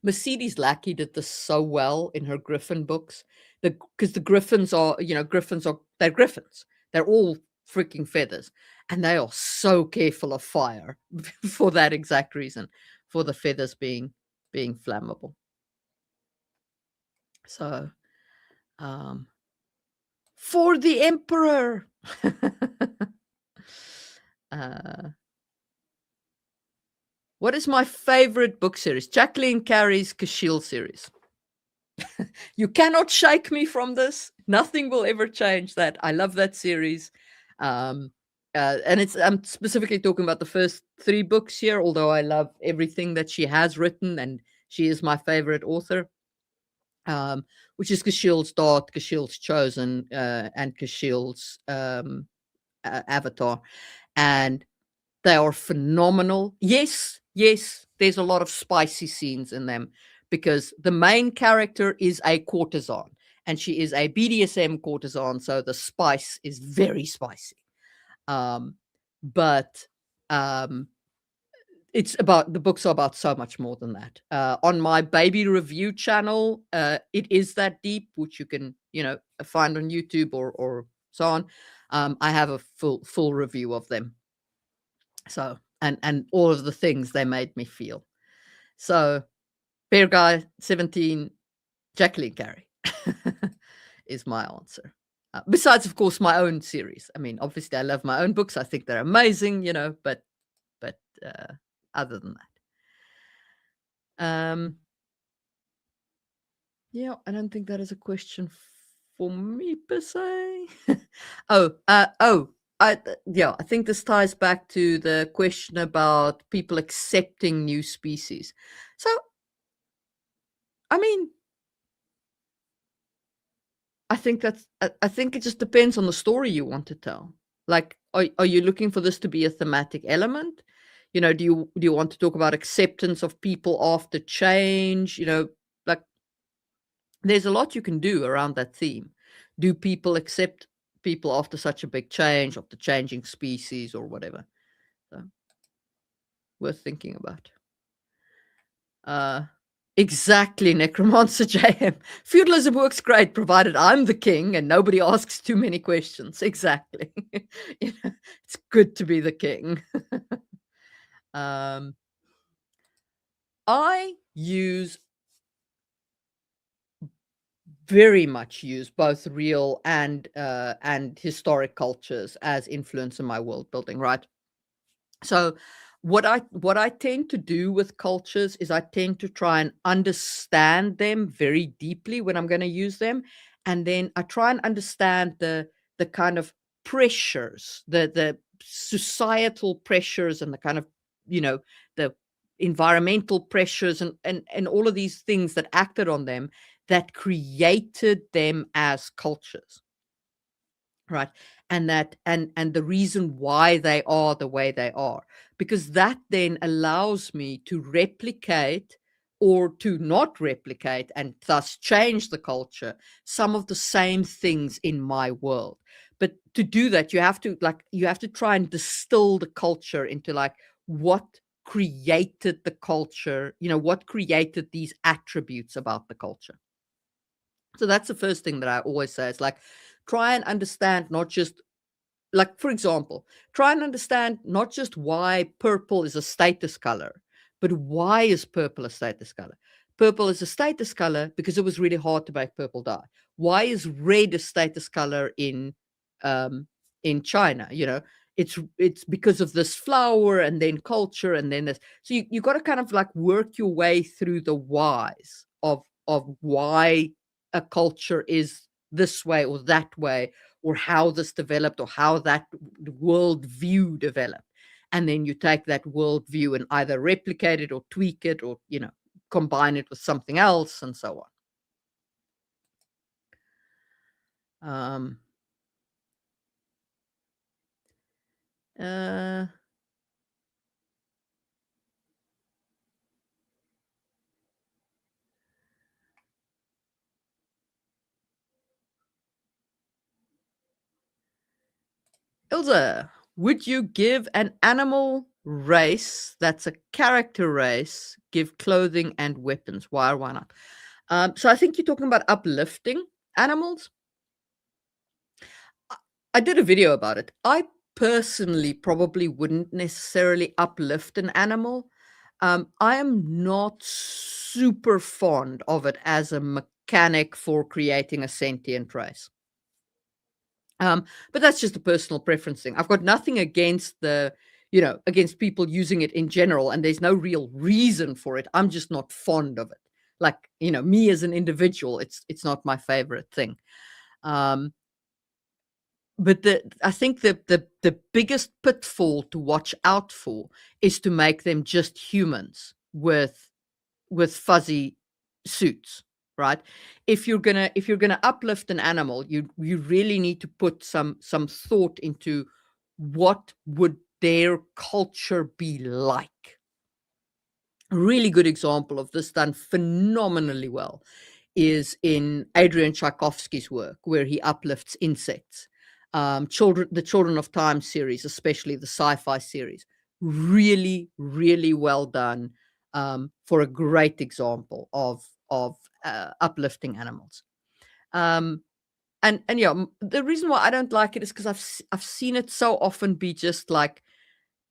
Mercedes Lackey did this so well in her Griffin books, because the griffins are, they're griffins. They're all freaking feathers, and they are so careful of fire for that exact reason, for the feathers being flammable. So, for the emperor. What is my favorite book series? Jacqueline Carey's Kashiel series. You cannot shake me from this. Nothing will ever change that. I love that series. And I'm specifically talking about the first 3 books here, although I love everything that she has written, and she is my favorite author, which is Kashiel's Dart, Kashiel's Chosen, and Kashiel's Avatar. And they are phenomenal. Yes, there's a lot of spicy scenes in them, because the main character is a courtesan, and she is a BDSM courtesan, so the spice is very spicy. But it's about, the books are about so much more than that. On my baby review channel, It Is That Deep, which you can, find on YouTube or so on. I have a full review of them. So and all of the things they made me feel. So Bear Guy 17, Jacqueline Carey is my answer. Besides, of course, my own series. I mean, obviously, I love my own books. I think they're amazing, but other than that, yeah, I don't think that is a question for me per se. Yeah, I think this ties back to the question about people accepting new species. So, I mean, I think I think it just depends on the story you want to tell. Like, are you looking for this to be a thematic element? Do you want to talk about acceptance of people after change? Like there's a lot you can do around that theme. Do people accept people after such a big change, of the changing species or whatever? So worth thinking about. Exactly, Necromancer JM. Feudalism works great provided I'm the king and nobody asks too many questions. Exactly. It's good to be the king. um, I very much use both real and historic cultures as influence in my world building, right? So what I tend to do with cultures is I tend to try and understand them very deeply when I'm going to use them, and then I try and understand the kind of pressures, the societal pressures, and the kind of the environmental pressures, and all of these things that acted on them that created them as cultures. Right. And the reason why they are the way they are, because that then allows me to replicate or to not replicate and thus change the culture, some of the same things in my world. But to do that, you have to try and distill the culture into like what created the culture, what created these attributes about the culture. So that's the first thing that I always say. It's like, try and understand not just, like, for example, try and understand not just why purple is a status color, but why is purple a status color? Purple is a status color because it was really hard to make purple dye. Why is red a status color in China? It's because of this flower and then culture and then this. So you got to kind of like work your way through the whys of why a culture is this way or that way, or how this developed, or how that world view developed. And then you take that world view and either replicate it or tweak it, or combine it with something else, and so on. Uh Ilse, would you give an animal race that's a character race give clothing and weapons? Why or why not? So I think you're talking about uplifting animals. I did a video about it. I personally probably wouldn't necessarily uplift an animal. I am not super fond of it as a mechanic for creating a sentient race. But that's just a personal preference thing. I've got nothing against against people using it in general, and there's no real reason for it. I'm just not fond of it. Like, me as an individual, it's not my favorite thing. But I think the biggest pitfall to watch out for is to make them just humans with fuzzy suits, right? If you're gonna uplift an animal, you really need to put some thought into what would their culture be like. A really good example of this, done phenomenally well, is in Adrian Tchaikovsky's work, where he uplifts insects. The Children of Time series, especially the sci-fi series, really, really well done, for a great example of uplifting animals. and yeah, the reason why I don't like it is because I've seen it so often be just like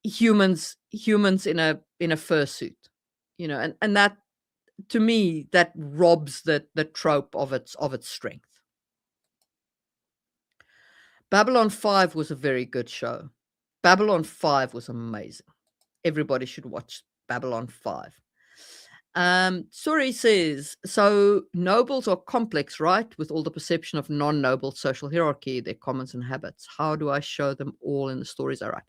humans in a fursuit, and that, to me, that robs the trope of its strength. Babylon 5 was a very good show. Babylon 5 was amazing. Everybody should watch Babylon 5. Suri says, so nobles are complex, right? With all the perception of non-noble social hierarchy, their commons and habits. How do I show them all in the stories I write?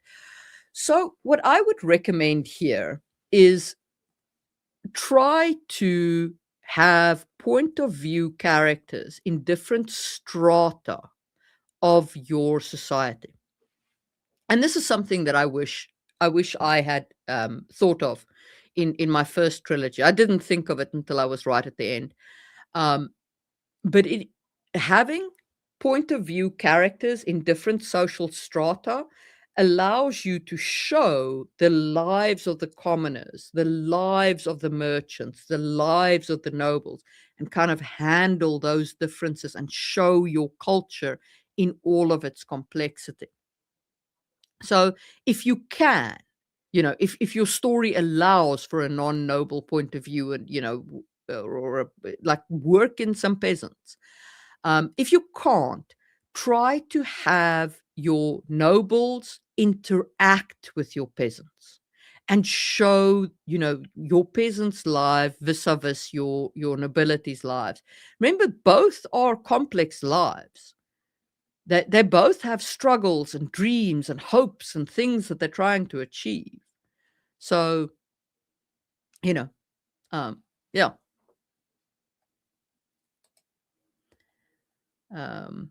So what I would recommend here is try to have point of view characters in different strata of your society. And this is something that I wish I had thought of in my first trilogy. I didn't think of it until I was right at the end. Um, but having point of view characters in different social strata allows you to show the lives of the commoners, the lives of the merchants, the lives of the nobles, and kind of handle those differences and show your culture in all of its complexity. So if you can, if your story allows for a non-noble point of view, and like work in some peasants. If you can't, try to have your nobles interact with your peasants and show, your peasants' life vis-a-vis your nobility's lives. Remember, both are complex lives. They both have struggles and dreams and hopes and things that they're trying to achieve. So, you know, yeah. Um,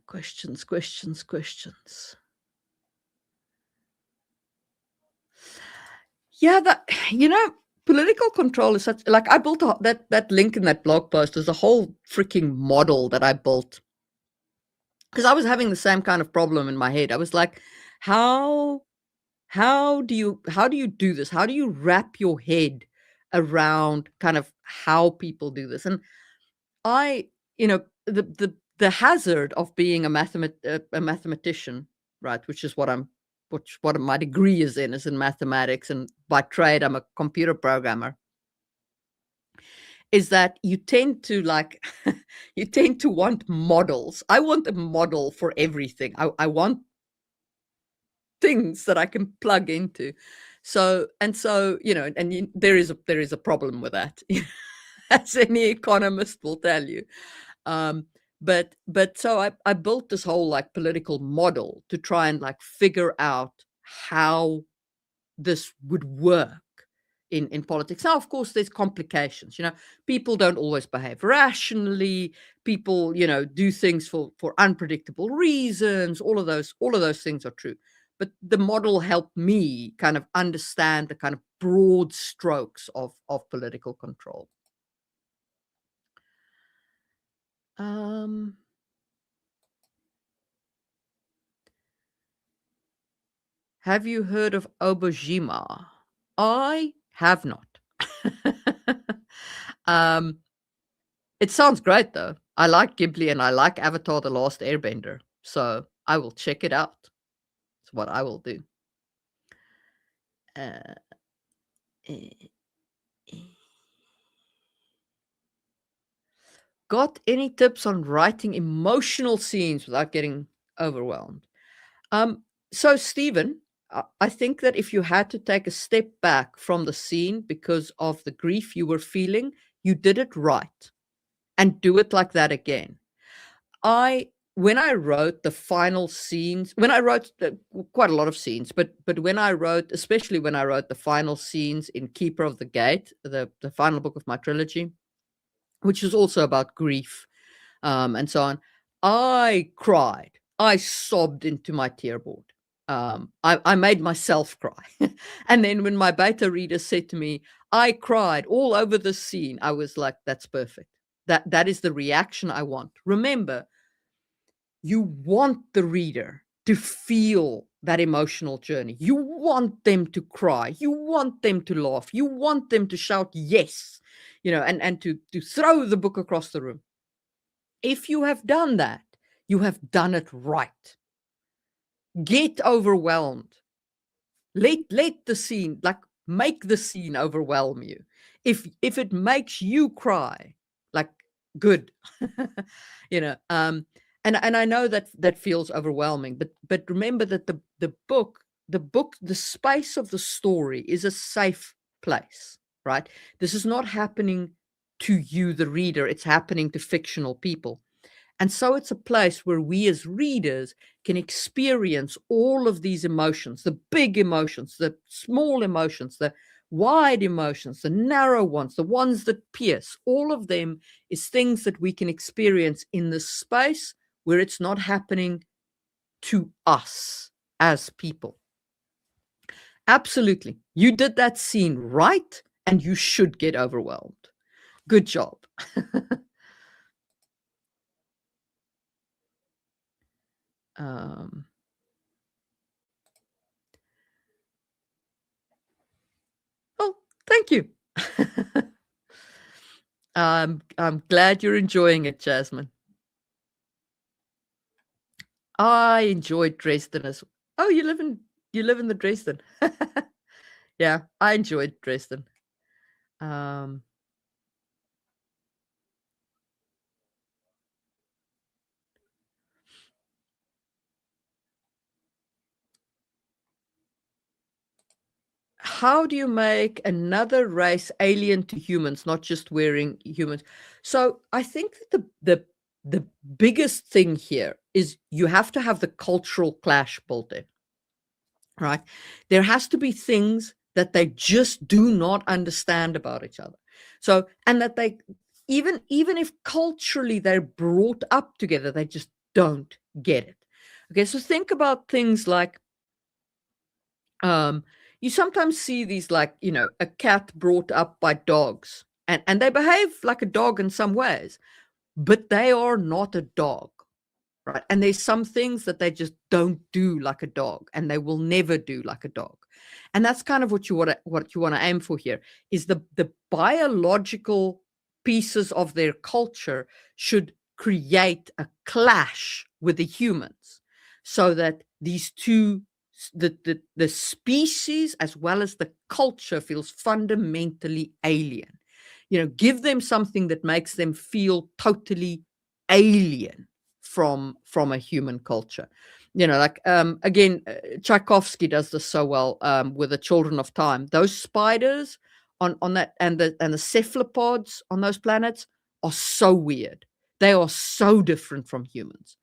questions. Yeah, political control is such, like, I built that link in that blog post is a whole freaking model that I built because I was having the same kind of problem in my head. I was like, how do you do this? How do you wrap your head around kind of how people do this? And I, the hazard of being a mathematician, right? Which is what my degree is in mathematics, and by trade I'm a computer programmer. Is that you tend to you tend to want models. I want a model for everything. I want things that I can plug into. So, and there is a problem with that, as any economist will tell you. But so I built this whole like political model to try and like figure out how this would work in politics. Now, of course, there's complications. People don't always behave rationally. People, do things for unpredictable reasons. All of those things are true. But the model helped me kind of understand the kind of broad strokes of political control. Have you heard of Obojima? I have not. It sounds great though. I like Ghibli and I like Avatar: The Last Airbender, so I will check it out. It's what I will do. Uh, eh, eh. Got any tips on writing emotional scenes without getting overwhelmed? So Stephen, I think that if you had to take a step back from the scene because of the grief you were feeling, you did it right. And do it like that again. When I wrote the final scenes, when I wrote quite a lot of scenes, but especially when I wrote the final scenes in Keeper of the Gate, the final book of my trilogy, which is also about grief, and so on, I cried. I sobbed into my tearboard. I made myself cry. And then when my beta reader said to me, I cried all over the scene. I was like, that's perfect. That is the reaction I want. Remember, you want the reader to feel that emotional journey. You want them to cry. You want them to laugh. You want them to shout yes, and to throw the book across the room. If you have done that, you have done it right. Get overwhelmed. Let the scene, like, make the scene overwhelm you. If it makes you cry, like, good. And I know that feels overwhelming, but remember that the space of the story is a safe place, right? This is not happening to you, the reader. It's happening to fictional people. And so it's a place where we as readers can experience all of these emotions, the big emotions, the small emotions, the wide emotions, the narrow ones, the ones that pierce. All of them is things that we can experience in the space where it's not happening to us as people. Absolutely. You did that scene right, and you should get overwhelmed. Good job. um, oh, thank you. I'm glad you're enjoying it, Jasmine. I enjoyed Dresden as well. Oh, you live in the Dresden. Yeah, I enjoyed Dresden. Um, how do you make another race alien to humans, not just wearing humans? So I think that the biggest thing here is you have to have the cultural clash built in, right? There has to be things that they just do not understand about each other. So, and that they, even if culturally they're brought up together, they just don't get it. Okay, so think about things like, um, you sometimes see these, like, a cat brought up by dogs, and they behave like a dog in some ways, but they are not a dog. Right. And there's some things that they just don't do like a dog, and they will never do like a dog. And that's kind of what you want to aim for here, is the biological pieces of their culture should create a clash with the humans, so that these two, the species as well as the culture, feels fundamentally alien. Give them something that makes them feel totally alien from a human culture. Like, again, Tchaikovsky does this so well, with the Children of Time. Those spiders on that, and the cephalopods on those planets are so weird. They are so different from humans,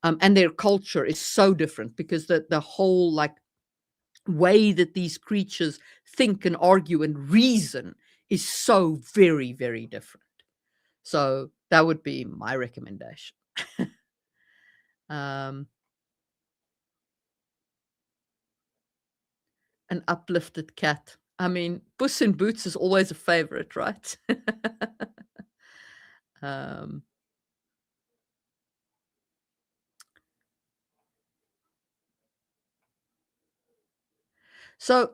and their culture is so different, because the whole, like, way that these creatures think and argue and reason is so very, very different. So that would be my recommendation. um, an uplifted cat. I mean, Puss in Boots is always a favorite, right? um, so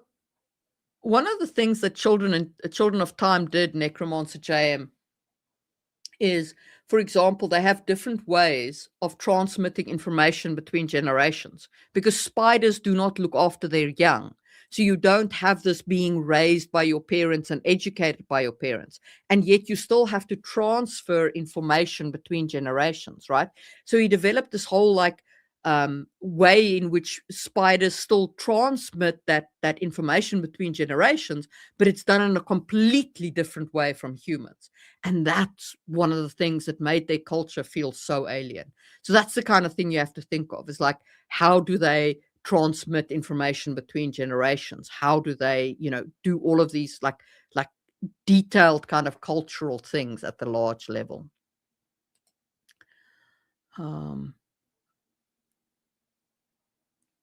one of the things that Children of Time did, Necromancer JM, is, for example, they have different ways of transmitting information between generations, because spiders do not look after their young. So you don't have this being raised by your parents and educated by your parents. And yet you still have to transfer information between generations, right? So he developed this whole, like, way in which spiders still transmit that information between generations, but it's done in a completely different way from humans. And that's one of the things that made their culture feel so alien. So that's the kind of thing you have to think of, is like, how do they transmit information between generations? How do they, do all of these, like detailed kind of cultural things at the large level? Um,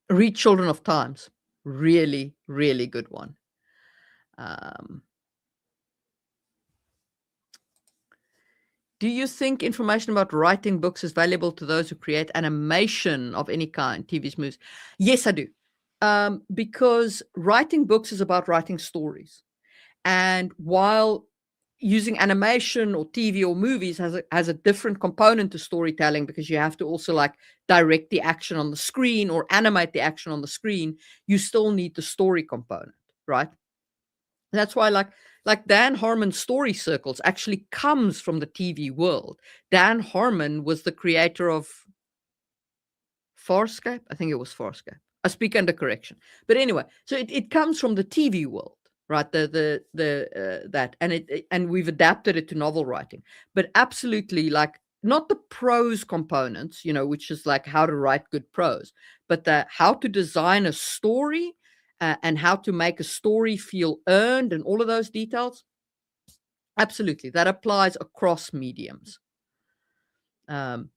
Read Children of Times. Really, really good one. Um, Do you think information about writing books is valuable to those who create animation of any kind, TVs, movies? Yes, I do. Because writing books is about writing stories. And while using animation or TV or movies has a different component to storytelling, because you have to also like direct the action on the screen or animate the action on the screen, you still need the story component, right? That's why like Dan Harmon's story circles actually comes from the TV world. Dan Harmon was the creator of Farscape. I think it was Farscape. I speak under correction. But anyway, so it comes from the TV world, right? The that and we've adapted it to novel writing. But absolutely, like not the prose components, which is like how to write good prose, but the how to design a story, and how to make a story feel earned and all of those details. Absolutely, that applies across mediums. Um,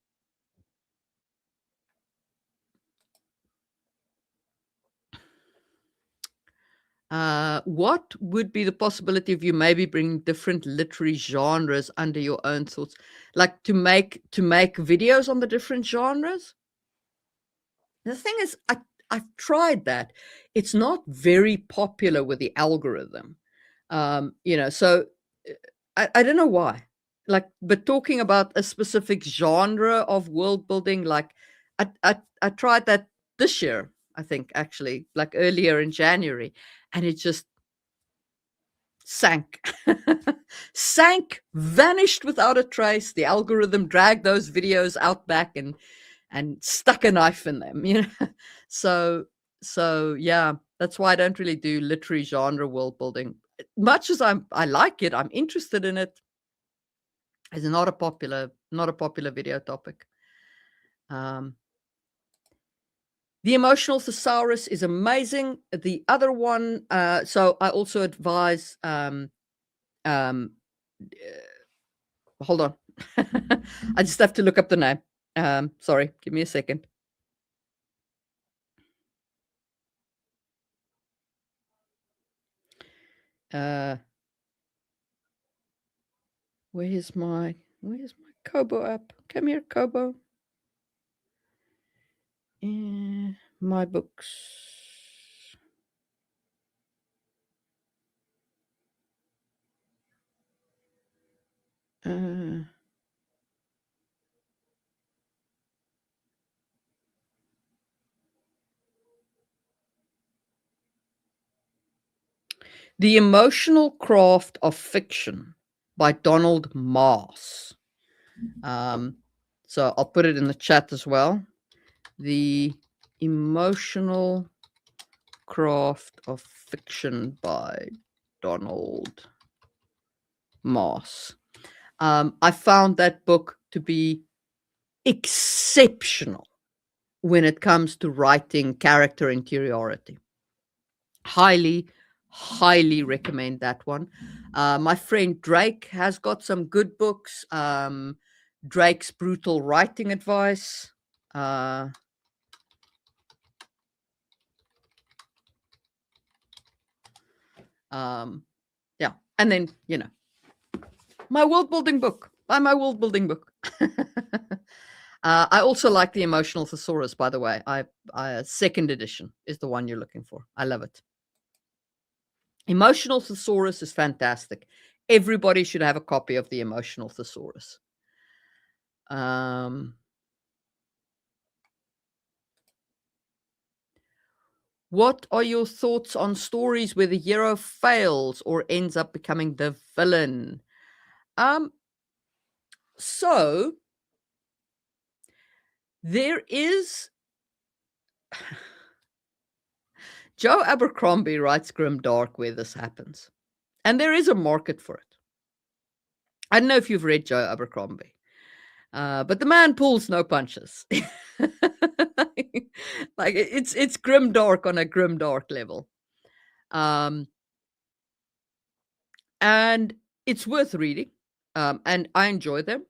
what would be the possibility of you maybe bringing different literary genres under your own thoughts, like to make videos on the different genres? The thing is, I've tried that. It's not very popular with the algorithm. So I don't know why. Like, but talking about a specific genre of world building, like I tried that this year, I think actually, like earlier in January, and it just sank. Sank, vanished without a trace. The algorithm dragged those videos out back and stuck a knife in them. So yeah, that's why I don't really do literary genre world building. Much as I like it, I'm interested in it. It's not a popular video topic. The Emotional Thesaurus is amazing. The other one, so I also advise, hold on. I just have to look up the name. Sorry, give me a second. Where's my Kobo app? Come here, Kobo. My books. The Emotional Craft of Fiction by Donald Maas. So I'll put it in the chat as well. The Emotional Craft of Fiction by Donald Maas. I found that book to be exceptional when it comes to writing character interiority. Highly, highly recommend that one. My friend Drake has got some good books. Drake's Brutal Writing Advice. Yeah, and then my world building book. Buy my world building book. I also like the Emotional Thesaurus, by the way. Second edition is the one you're looking for. I love it. Emotional Thesaurus is fantastic. Everybody should have a copy of the Emotional Thesaurus. What are your thoughts on stories where the hero fails or ends up becoming the villain? So there is Joe Abercrombie writes grim dark where this happens, and there is a market for it. I don't know if you've read Joe Abercrombie, but the man pulls no punches. Like it's grim dark on a grim dark level, and it's worth reading, and I enjoy them.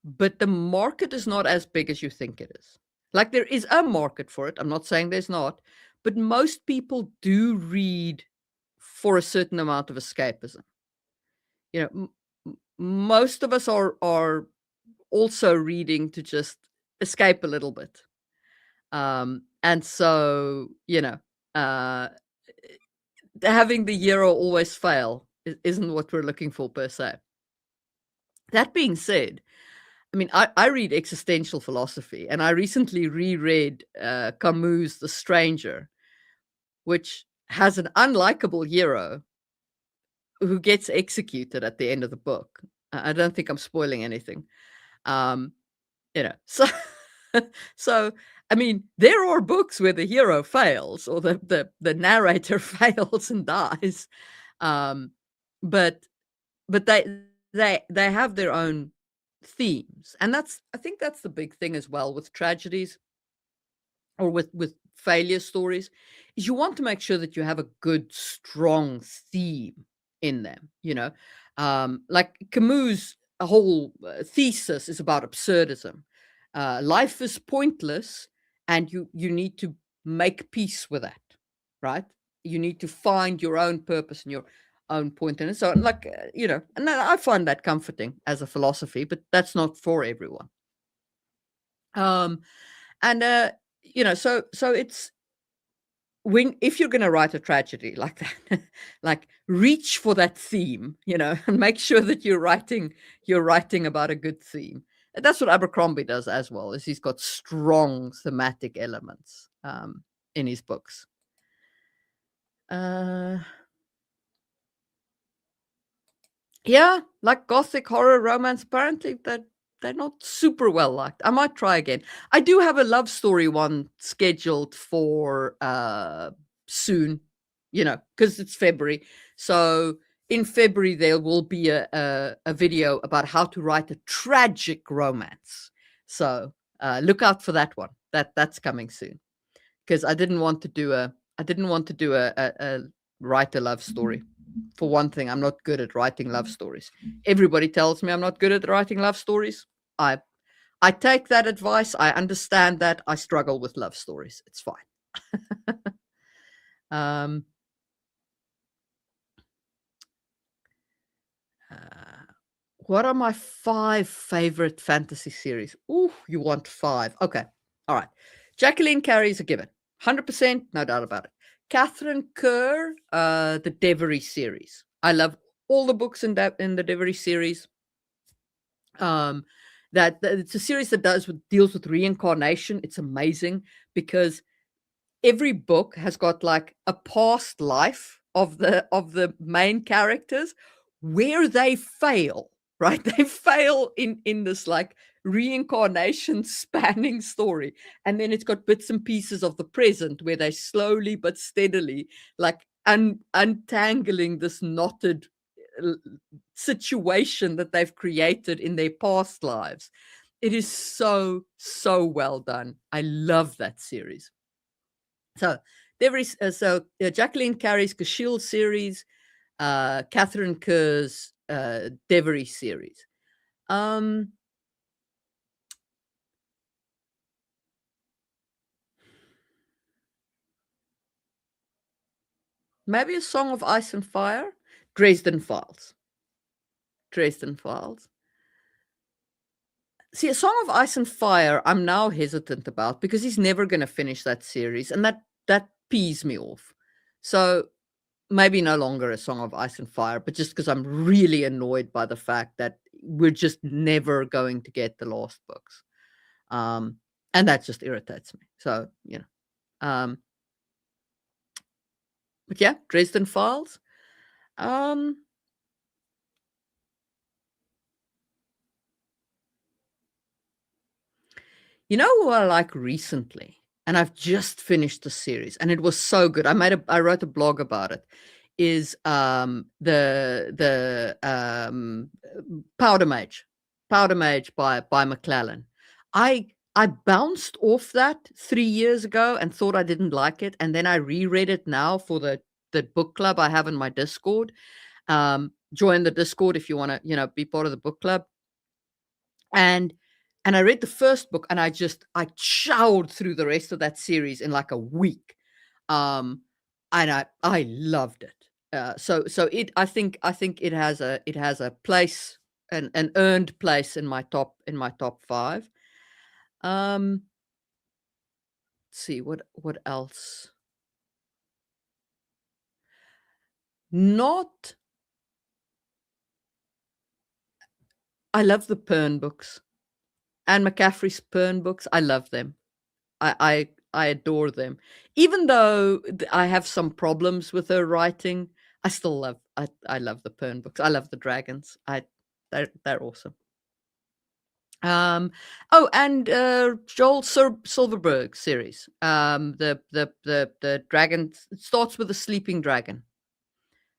But the market is not as big as you think it is. Like there is a market for it. I'm not saying there's not, but most people do read for a certain amount of escapism. most of us are also reading to just escape a little bit. And so, uh, having the hero always fail isn't what we're looking for per se. That being said, I mean, I read existential philosophy, and I recently reread Camus' The Stranger, which has an unlikable hero who gets executed at the end of the book. I don't think I'm spoiling anything. Um, so so I mean, there are books where the hero fails or the narrator fails and dies. Um, but but they have their own themes. And I think that's the big thing as well with tragedies or with failure stories, is you want to make sure that you have a good strong theme in them, like Camus' whole thesis is about absurdism. Life is pointless, and you need to make peace with that, right? You need to find your own purpose and your own point in it. So like, and I find that comforting as a philosophy, but that's not for everyone. um and so it's, when if you're going to write a tragedy like that, like, reach for that theme, and make sure that you're writing about a good theme. And that's what Abercrombie does as well, is he's got strong thematic elements in his books. uh Yeah, like gothic horror romance, apparently they're not super well liked. I might try again. I do have a love story one scheduled for soon, because it's February. So in February there will be a video about how to write a tragic romance. So look out for that one. That's coming soon. Because I didn't want to do a write a love story. For one thing, I'm not good at writing love stories. Everybody tells me I'm not good at writing love stories. I I take that advice. I understand that. I struggle with love stories. It's fine. Um, uh, what are my 5 favorite fantasy series? Ooh, you want 5. Okay. All right. Jacqueline Carey's a given. 100%, no doubt about it. Catherine Kerr, the Devery series. I love all the books in the Devery series. Um, that it's a series that deals with reincarnation. It's amazing because every book has got like a past life of the main characters where they fail, right? They fail in this like reincarnation spanning story. And then it's got bits and pieces of the present where they slowly but steadily like untangling this knotted uh, situation that they've created in their past lives. It is so, so well done. I love that series. So there is Jacqueline Carey's Kashil series, Catherine Kerr's Devery series. Um, Maybe A Song of Ice and Fire, Dresden Files. Dresden Files. See, A Song of Ice and Fire, I'm now hesitant about because he's never going to finish that series, and that pees me off. So maybe no longer A Song of Ice and Fire, but just because I'm really annoyed by the fact that we're just never going to get the last books. Um, and that just irritates me. So, but yeah, Dresden Files. Um, you know who I like recently? And I've just finished the series, and it was so good. I wrote a blog about it. Is the Powder Mage, Powder Mage by McClellan. I bounced off that 3 years ago and thought I didn't like it, and then I reread it now for the book club I have in my Discord. Join the Discord if you want to, be part of the book club. And I read the first book, and I chowed through the rest of that series in like a week. Um, and I loved it. So it I think it has a place an earned place in my top 5. Let's see what else. Not I love the Pern books. Anne McCaffrey's Pern books. I love them. I adore them. Even though I have some problems with her writing, I still love I love the Pern books. I love the dragons. They're awesome. Oh, and Joel Silverberg series. The dragon, it starts with a sleeping dragon.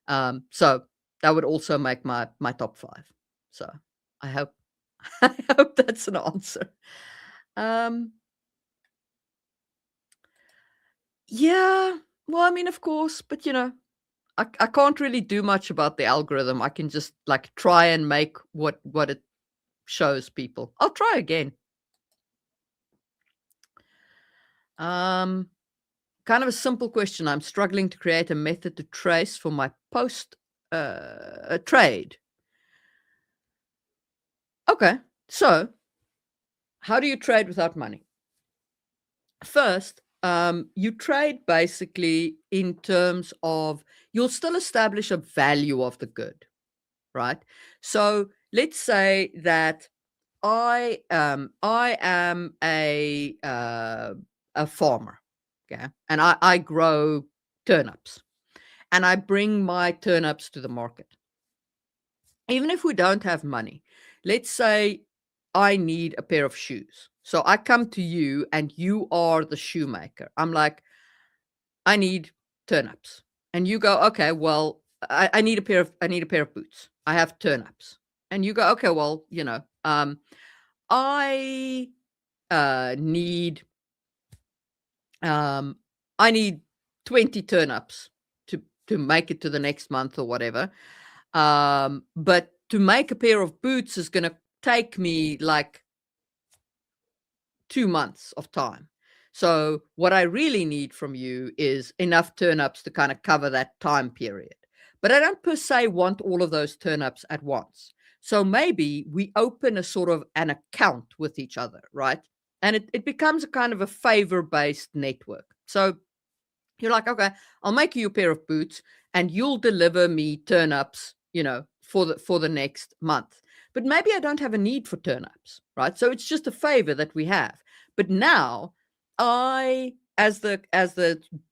So that would also make my top 5. So I hope I hope that's an answer. Yeah, well, I mean, of course, but I can't really do much about the algorithm. I can just like try and make what it shows people. I'll try again. Kind of a simple question. I'm struggling to create a method to trace for my post trade. Okay, so how do you trade without money? First, you trade basically in terms of you'll still establish a value of the good, right? So let's say that I am a farmer, okay, and I grow turnips, and I bring my turnips to the market. Even if we don't have money, let's say I need a pair of shoes. So I come to you and you are the shoemaker. I'm like, I need turnips. And you go, okay, well, I need a pair of boots. I have turnips. And you go, okay, well, I need I need 20 turnips to make it to the next month or whatever. But to make a pair of boots is gonna take me like 2 months of time. So what I really need from you is enough turnips to kind of cover that time period. But I don't per se want all of those turnips at once. So maybe we open a sort of an account with each other, right? And it becomes a kind of a favor-based network. So you're like, okay, I'll make you a pair of boots and you'll deliver me turnips, for the next month. But maybe I don't have a need for turnips, right? So it's just a favor that we have. But now I, as the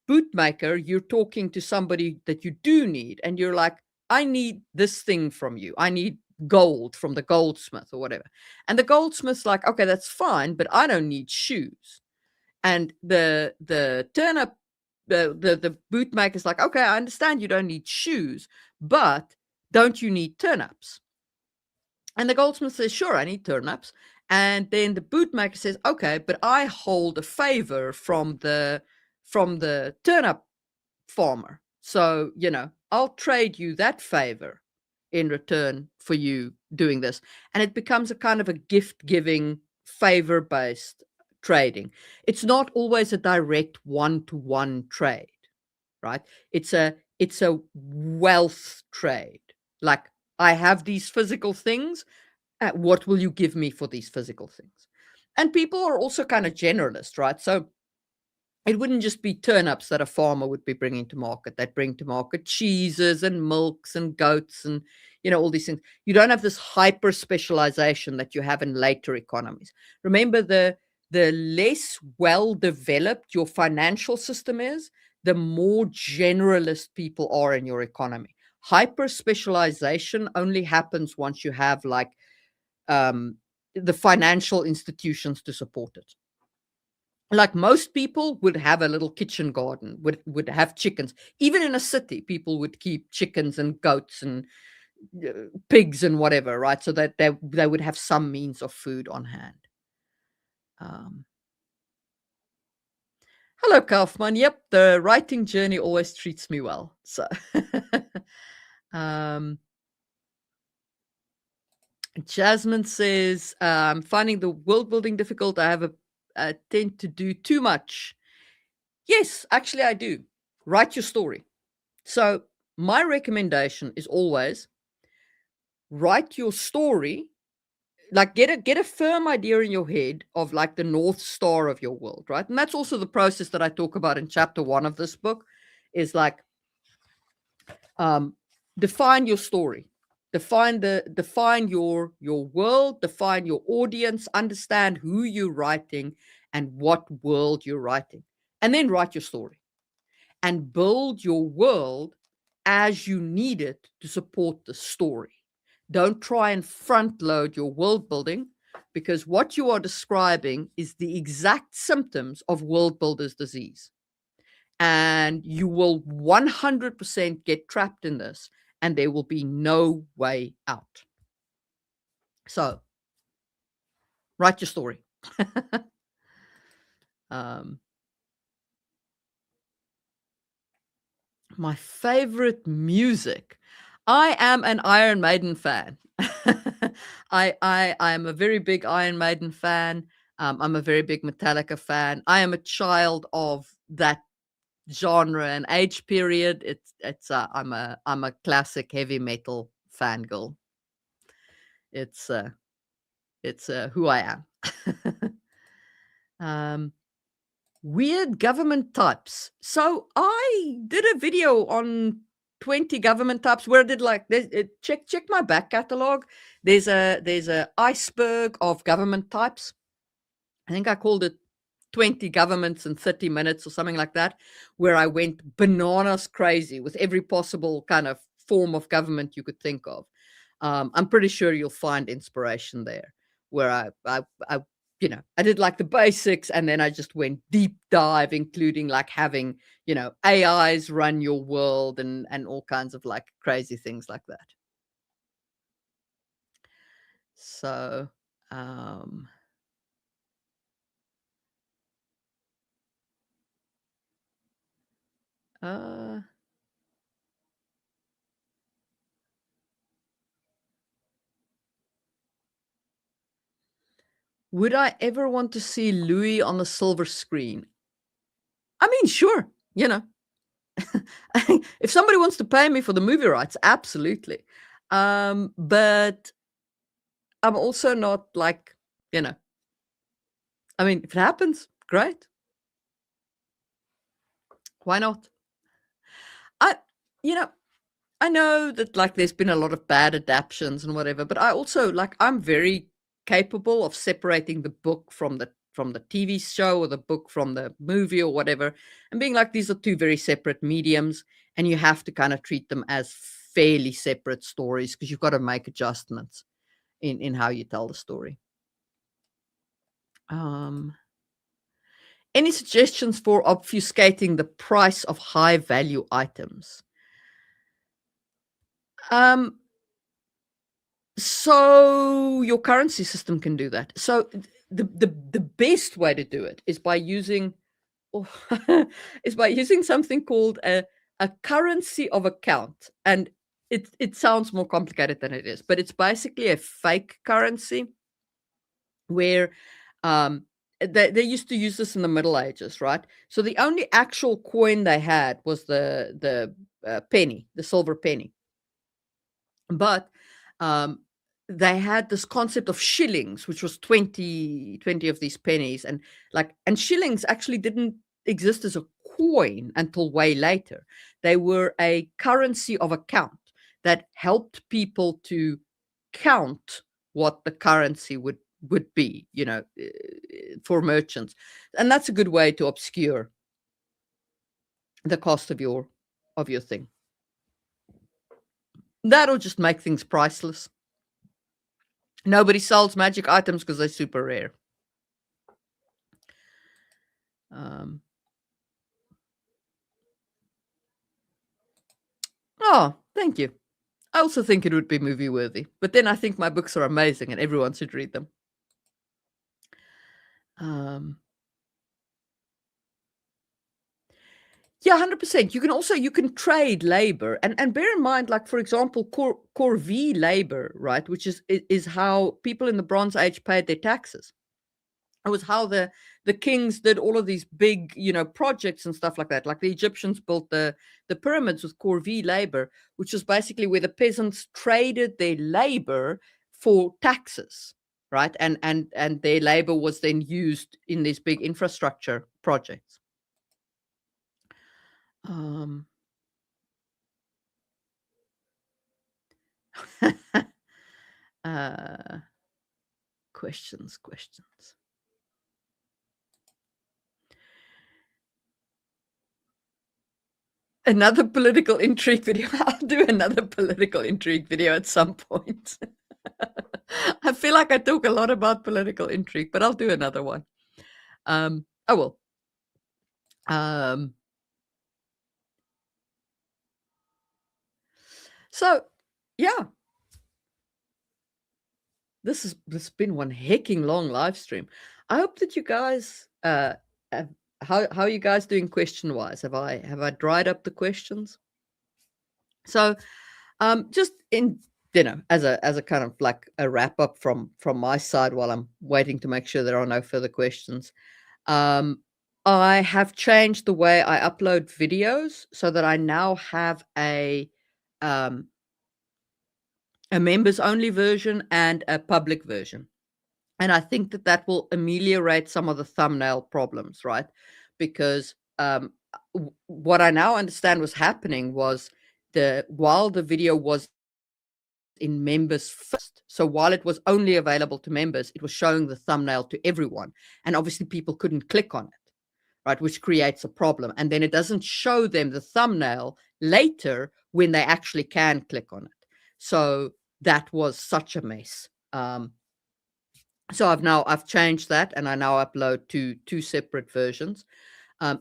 bootmaker, you're talking to somebody that you do need, and you're like, I need this thing from you. I need gold from the goldsmith or whatever. And the goldsmith's like, okay, that's fine, but I don't need shoes. And the turnip the bootmaker's like, okay, I understand you don't need shoes, but don't you need turnips? And the goldsmith says, sure, I need turnips. And then the bootmaker says, okay, but I hold a favor from the turnip farmer. So, I'll trade you that favor in return for you doing this. And it becomes a kind of a gift giving, favor based trading. It's not always a direct one-to-one trade, right? It's a wealth trade. Like, I have these physical things. What will you give me for these physical things? And people are also kind of generalist, right? So it wouldn't just be turnips that a farmer would be bringing to market. They'd bring to market cheeses and milks and goats and, all these things. You don't have this hyper specialization that you have in later economies. Remember, the less well developed your financial system is, the more generalist people are in your economy. Hyper specialization only happens once you have like the financial institutions to support it. Like, most people would have a little kitchen garden, would have chickens. Even in a city, people would keep chickens and goats and pigs and whatever, right? So that they would have some means of food on hand. Hello, Kaufman. Yep, the writing journey always treats me well. So, Jasmine says, finding the world building difficult. I have a tend to do too much. Yes, actually, I do. Write your story. So my recommendation is always write your story, like get a firm idea in your head of like the North Star of your world, right? And that's also the process that I talk about in chapter 1 of this book, is like define your story, define your world, define your audience, understand who you're writing and what world you're writing, and then write your story and build your world as you need it to support the story. Don't try and front load your world building, because what you are describing is the exact symptoms of world builder's disease. And you will 100% get trapped in this, and there will be no way out. So, write your story. My favorite music. I am an Iron Maiden fan. I am a very big Iron Maiden fan. I'm a very big Metallica fan. I am a child of that genre and age period. I'm a classic heavy metal fangirl. It's who I am. Weird government types. So I did a video on 20 government types where I did like this. Check my back catalog. There's a iceberg of government types. I think I called it 20 governments in 30 minutes or something like that, where I went bananas crazy with every possible kind of form of government you could think of. I'm pretty sure you'll find inspiration there, where I did like the basics, and then I just went deep dive, including like having, AIs run your world and all kinds of like crazy things like that. So, would I ever want to see Louis on the silver screen? I mean, sure, if somebody wants to pay me for the movie rights, absolutely. But I'm also not like, I mean, if it happens, great. Why not? I know that like there's been a lot of bad adaptions and whatever, but I also like, I'm very capable of separating the book from the TV show, or the book from the movie or whatever, and being like, these are two very separate mediums, and you have to kind of treat them as fairly separate stories, because you've got to make adjustments in how you tell the story. Any suggestions for obfuscating the price of high value items? So your currency system can do that. So the best way to do it is by using something called a currency of account. And it sounds more complicated than it is, but it's basically a fake currency where they used to use this in the Middle Ages, right? So the only actual coin they had was the penny, the silver penny. But they had this concept of shillings, which was 20 of these pennies, and shillings actually didn't exist as a coin until way later. They were a currency of account that helped people to count what the currency would be, for merchants. And that's a good way to obscure the cost of your thing. That'll just make things priceless. Nobody sells magic items because they're super rare. Oh, thank you. I also think it would be movie worthy, but then I think my books are amazing and everyone should read them. Yeah, 100%. You can trade labor, and bear in mind, like, for example, corvée labor, right? Which is how people in the Bronze Age paid their taxes. It was how the kings did all of these big, projects and stuff like that. Like the Egyptians built the pyramids with corvée labor, which was basically where the peasants traded their labor for taxes, right? And their labor was then used in these big infrastructure projects. Um, uh, questions. Another political intrigue video. I'll do another political intrigue video at some point. I feel like I talk a lot about political intrigue, but I'll do another one. I will. So, yeah. This has been one hecking long live stream. I hope that you guys, how are you guys doing question-wise? Have I dried up the questions? So, just in, as a kind of like a wrap up from my side while I'm waiting to make sure there are no further questions. I have changed the way I upload videos so that I now have a members only version and a public version. And I think that that will ameliorate some of the thumbnail problems, right? Because what I now understand was happening was while the video was in members first, so while it was only available to members, it was showing the thumbnail to everyone, and obviously people couldn't click on it, right? Which creates a problem, and then it doesn't show them the thumbnail later when they actually can click on it. So that was such a mess. So I've changed that, and I now upload two separate versions.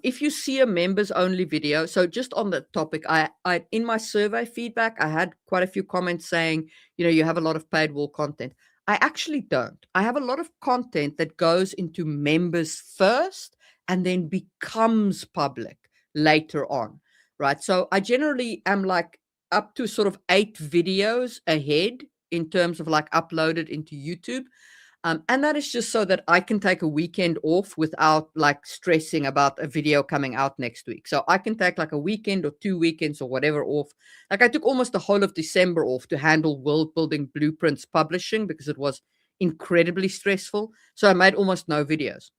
If you see a members only video, so just on the topic, I in my survey feedback, I had quite a few comments saying, you have a lot of paid wall content. I actually don't. I have a lot of content that goes into members first and then becomes public later on, right? So I generally am like up to sort of 8 videos ahead in terms of like uploaded into YouTube. And that is just so that I can take a weekend off without like stressing about a video coming out next week. So I can take like a weekend or 2 weekends or whatever off. Like I took almost the whole of December off to handle World Building Blueprints publishing because it was incredibly stressful. So I made almost no videos.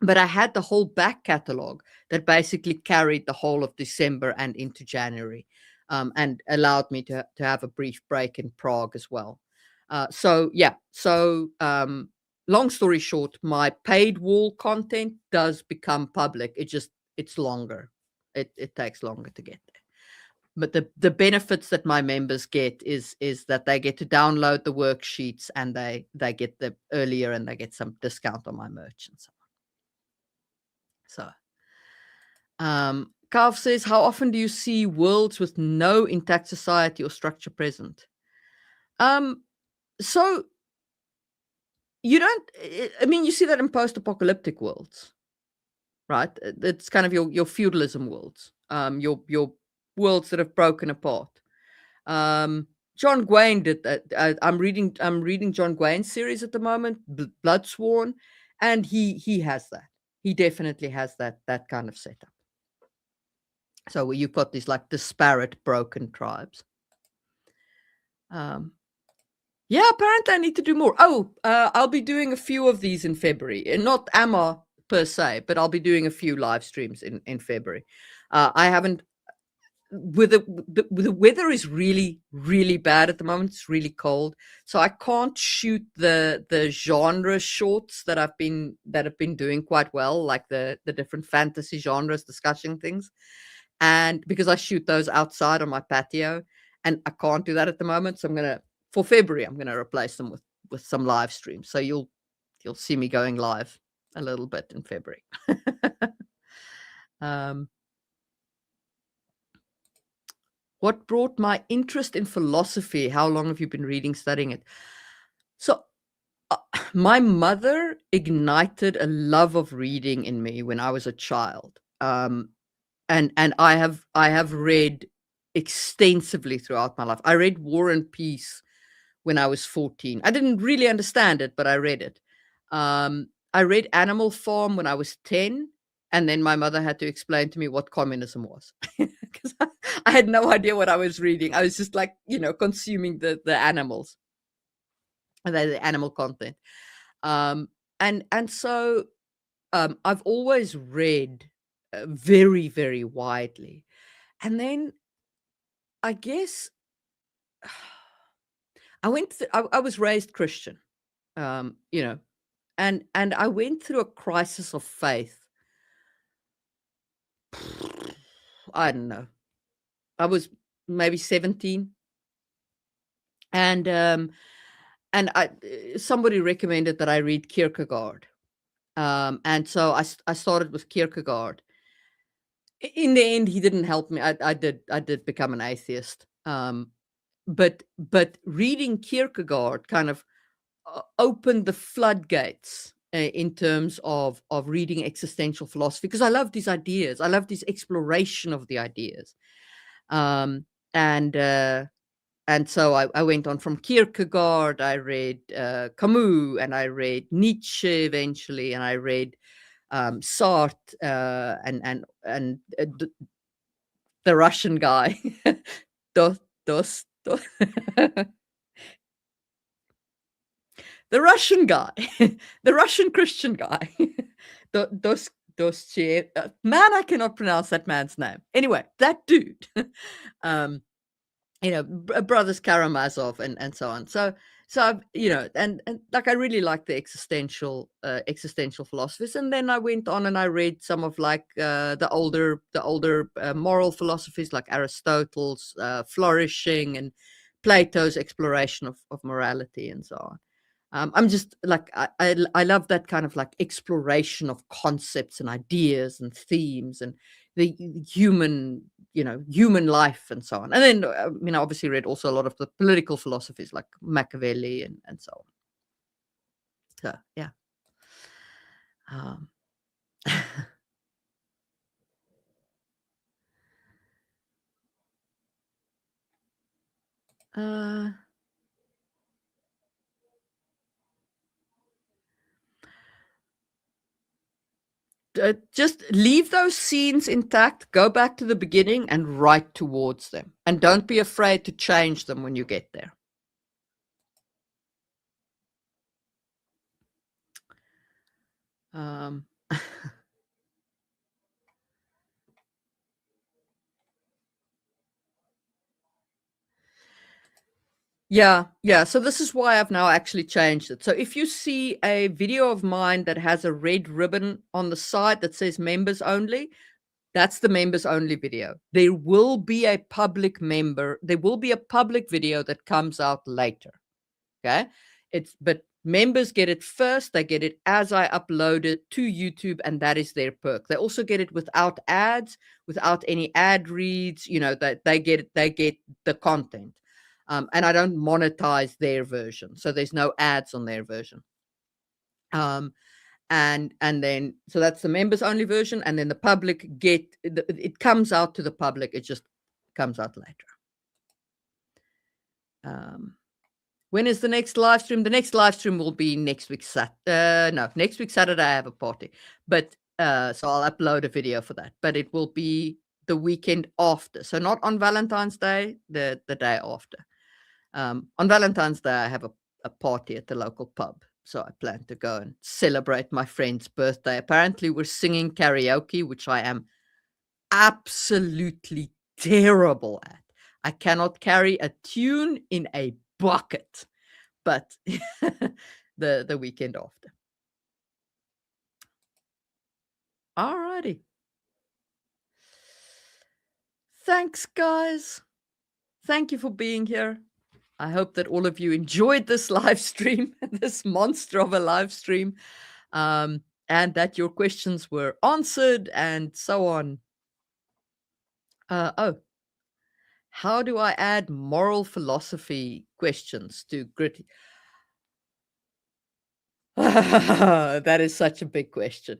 But I had the whole back catalog that basically carried the whole of December and into January, and allowed me to have a brief break in Prague as well. So long story short, my paid wall content does become public. It's longer. It takes longer to get there. But the benefits that my members get is that they get to download the worksheets, and they get the earlier, and they get some discount on my merch and so on. So Carv says, how often do you see worlds with no intact society or structure present? So you don't, you see that in post-apocalyptic worlds, right? It's kind of your feudalism worlds, your worlds that have broken apart. John Gwain did that. I'm reading John Gwain's series at the moment, Bloodsworn, and he has that. He definitely has that kind of setup. So where you've got these like disparate broken tribes. Yeah, apparently I need to do more. I'll be doing a few of these in February. Not AMA per se, but I'll be doing a few live streams in February. I haven't. The weather is really, really bad at the moment. It's really cold, so I can't shoot the genre shorts that have been doing quite well, like the different fantasy genres discussing things. And because I shoot those outside on my patio, and I can't do that at the moment, so for February, I'm going to replace them with some live streams. So you'll see me going live a little bit in February. What brought my interest in philosophy? How long have you been reading, studying it? So my mother ignited a love of reading in me when I was a child. And I have read extensively throughout my life. I read War and Peace when I was 14. I didn't really understand it, but I read it. I read Animal Farm when I was 10, and then my mother had to explain to me what communism was because I had no idea what I was reading. I was just like, consuming the animals and the animal content. Um, and so I've always read very, very widely. And then I guess I was raised Christian, um, you know, and I went through a crisis of faith. I don't know. I was maybe 17, and somebody recommended that I read Kierkegaard. And so I started with Kierkegaard. In the end, he didn't help me. I did become an atheist. But reading Kierkegaard kind of opened the floodgates in terms of reading existential philosophy, because I love these ideas. I love this exploration of the ideas. Um, and so I went on from Kierkegaard. I read Camus, and I read Nietzsche eventually, and I read Sartre, and the Russian guy, Dos, Dos. The Russian guy, the Russian Christian guy, man, I cannot pronounce that man's name. Anyway, that dude, um, brothers Karamazov and so on. So I've, and like I really like the existential philosophers. And then I went on and I read some of like the older moral philosophies like Aristotle's flourishing, and Plato's exploration of morality and so on. I'm just like I love that kind of like exploration of concepts and ideas and themes and the human life and so on. And then obviously read also a lot of the political philosophies like Machiavelli and so on. So yeah. Um, uh, just leave those scenes intact, go back to the beginning and write towards them, and don't be afraid to change them when you get there. um, Yeah. So this is why I've now actually changed it. So if you see a video of mine that has a red ribbon on the side that says members only, that's the members only video. There will be a public video that comes out later. Okay. But members get it first. They get it as I upload it to YouTube, and that is their perk. They also get it without ads, without any ad reads, that they get the content. And I don't monetize their version. So there's no ads on their version. And then, so that's the members only version. And then the public it comes out to the public. It just comes out later. When is the next live stream? The next live stream will be next week next week Saturday I have a party. But so I'll upload a video for that. But it will be the weekend after. So not on Valentine's Day, the day after. On Valentine's Day, I have a party at the local pub. So I plan to go and celebrate my friend's birthday. Apparently, we're singing karaoke, which I am absolutely terrible at. I cannot carry a tune in a bucket, but the weekend after. All righty. Thanks, guys. Thank you for being here. I hope that all of you enjoyed this live stream, this monster of a live stream, and that your questions were answered and so on. How do I add moral philosophy questions to Gritty? That is such a big question.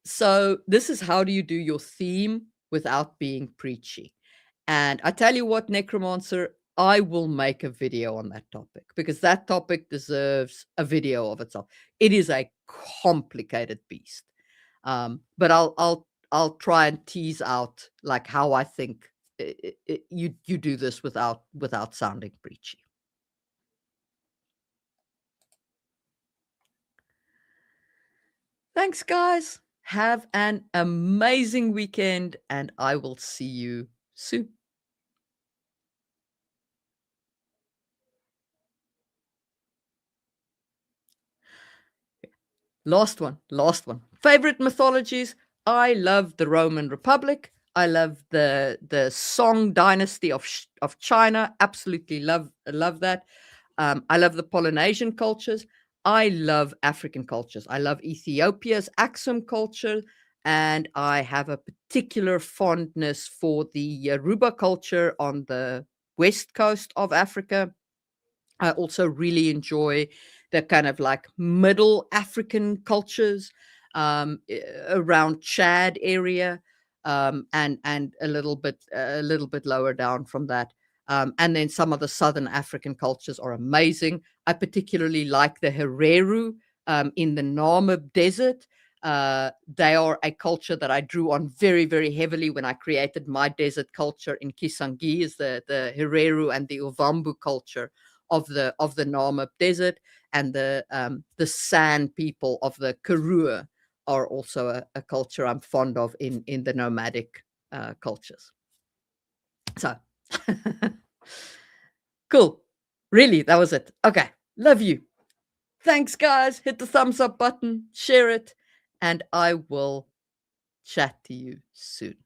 So this is how do you do your theme without being preachy? And I tell you what, Necromancer, I will make a video on that topic because that topic deserves a video of itself. It is a complicated beast. But I'll try and tease out like how I think you do this without sounding preachy. Thanks, guys. Have an amazing weekend, and I will see you soon. Last one, last one. Favorite mythologies? I love the Roman Republic. I love the Song dynasty of China. Absolutely love that. I love the Polynesian cultures. I love African cultures. I love Ethiopia's Axum culture, and I have a particular fondness for the Yoruba culture on the west coast of Africa. I also really enjoy the kind of like middle African cultures around Chad area, and a little bit lower down from that. And then some of the southern African cultures are amazing. I particularly like the Hereru in the Namib Desert. They are a culture that I drew on very, very heavily when I created my desert culture in Kisangi, is the Hereru and the Ovambu culture of the Namib Desert, and the San people of the Karoo are also a culture I'm fond of in the nomadic cultures. So cool. Really, that was it. Okay, love you. Thanks, guys. Hit the thumbs up button, share it, and I will chat to you soon.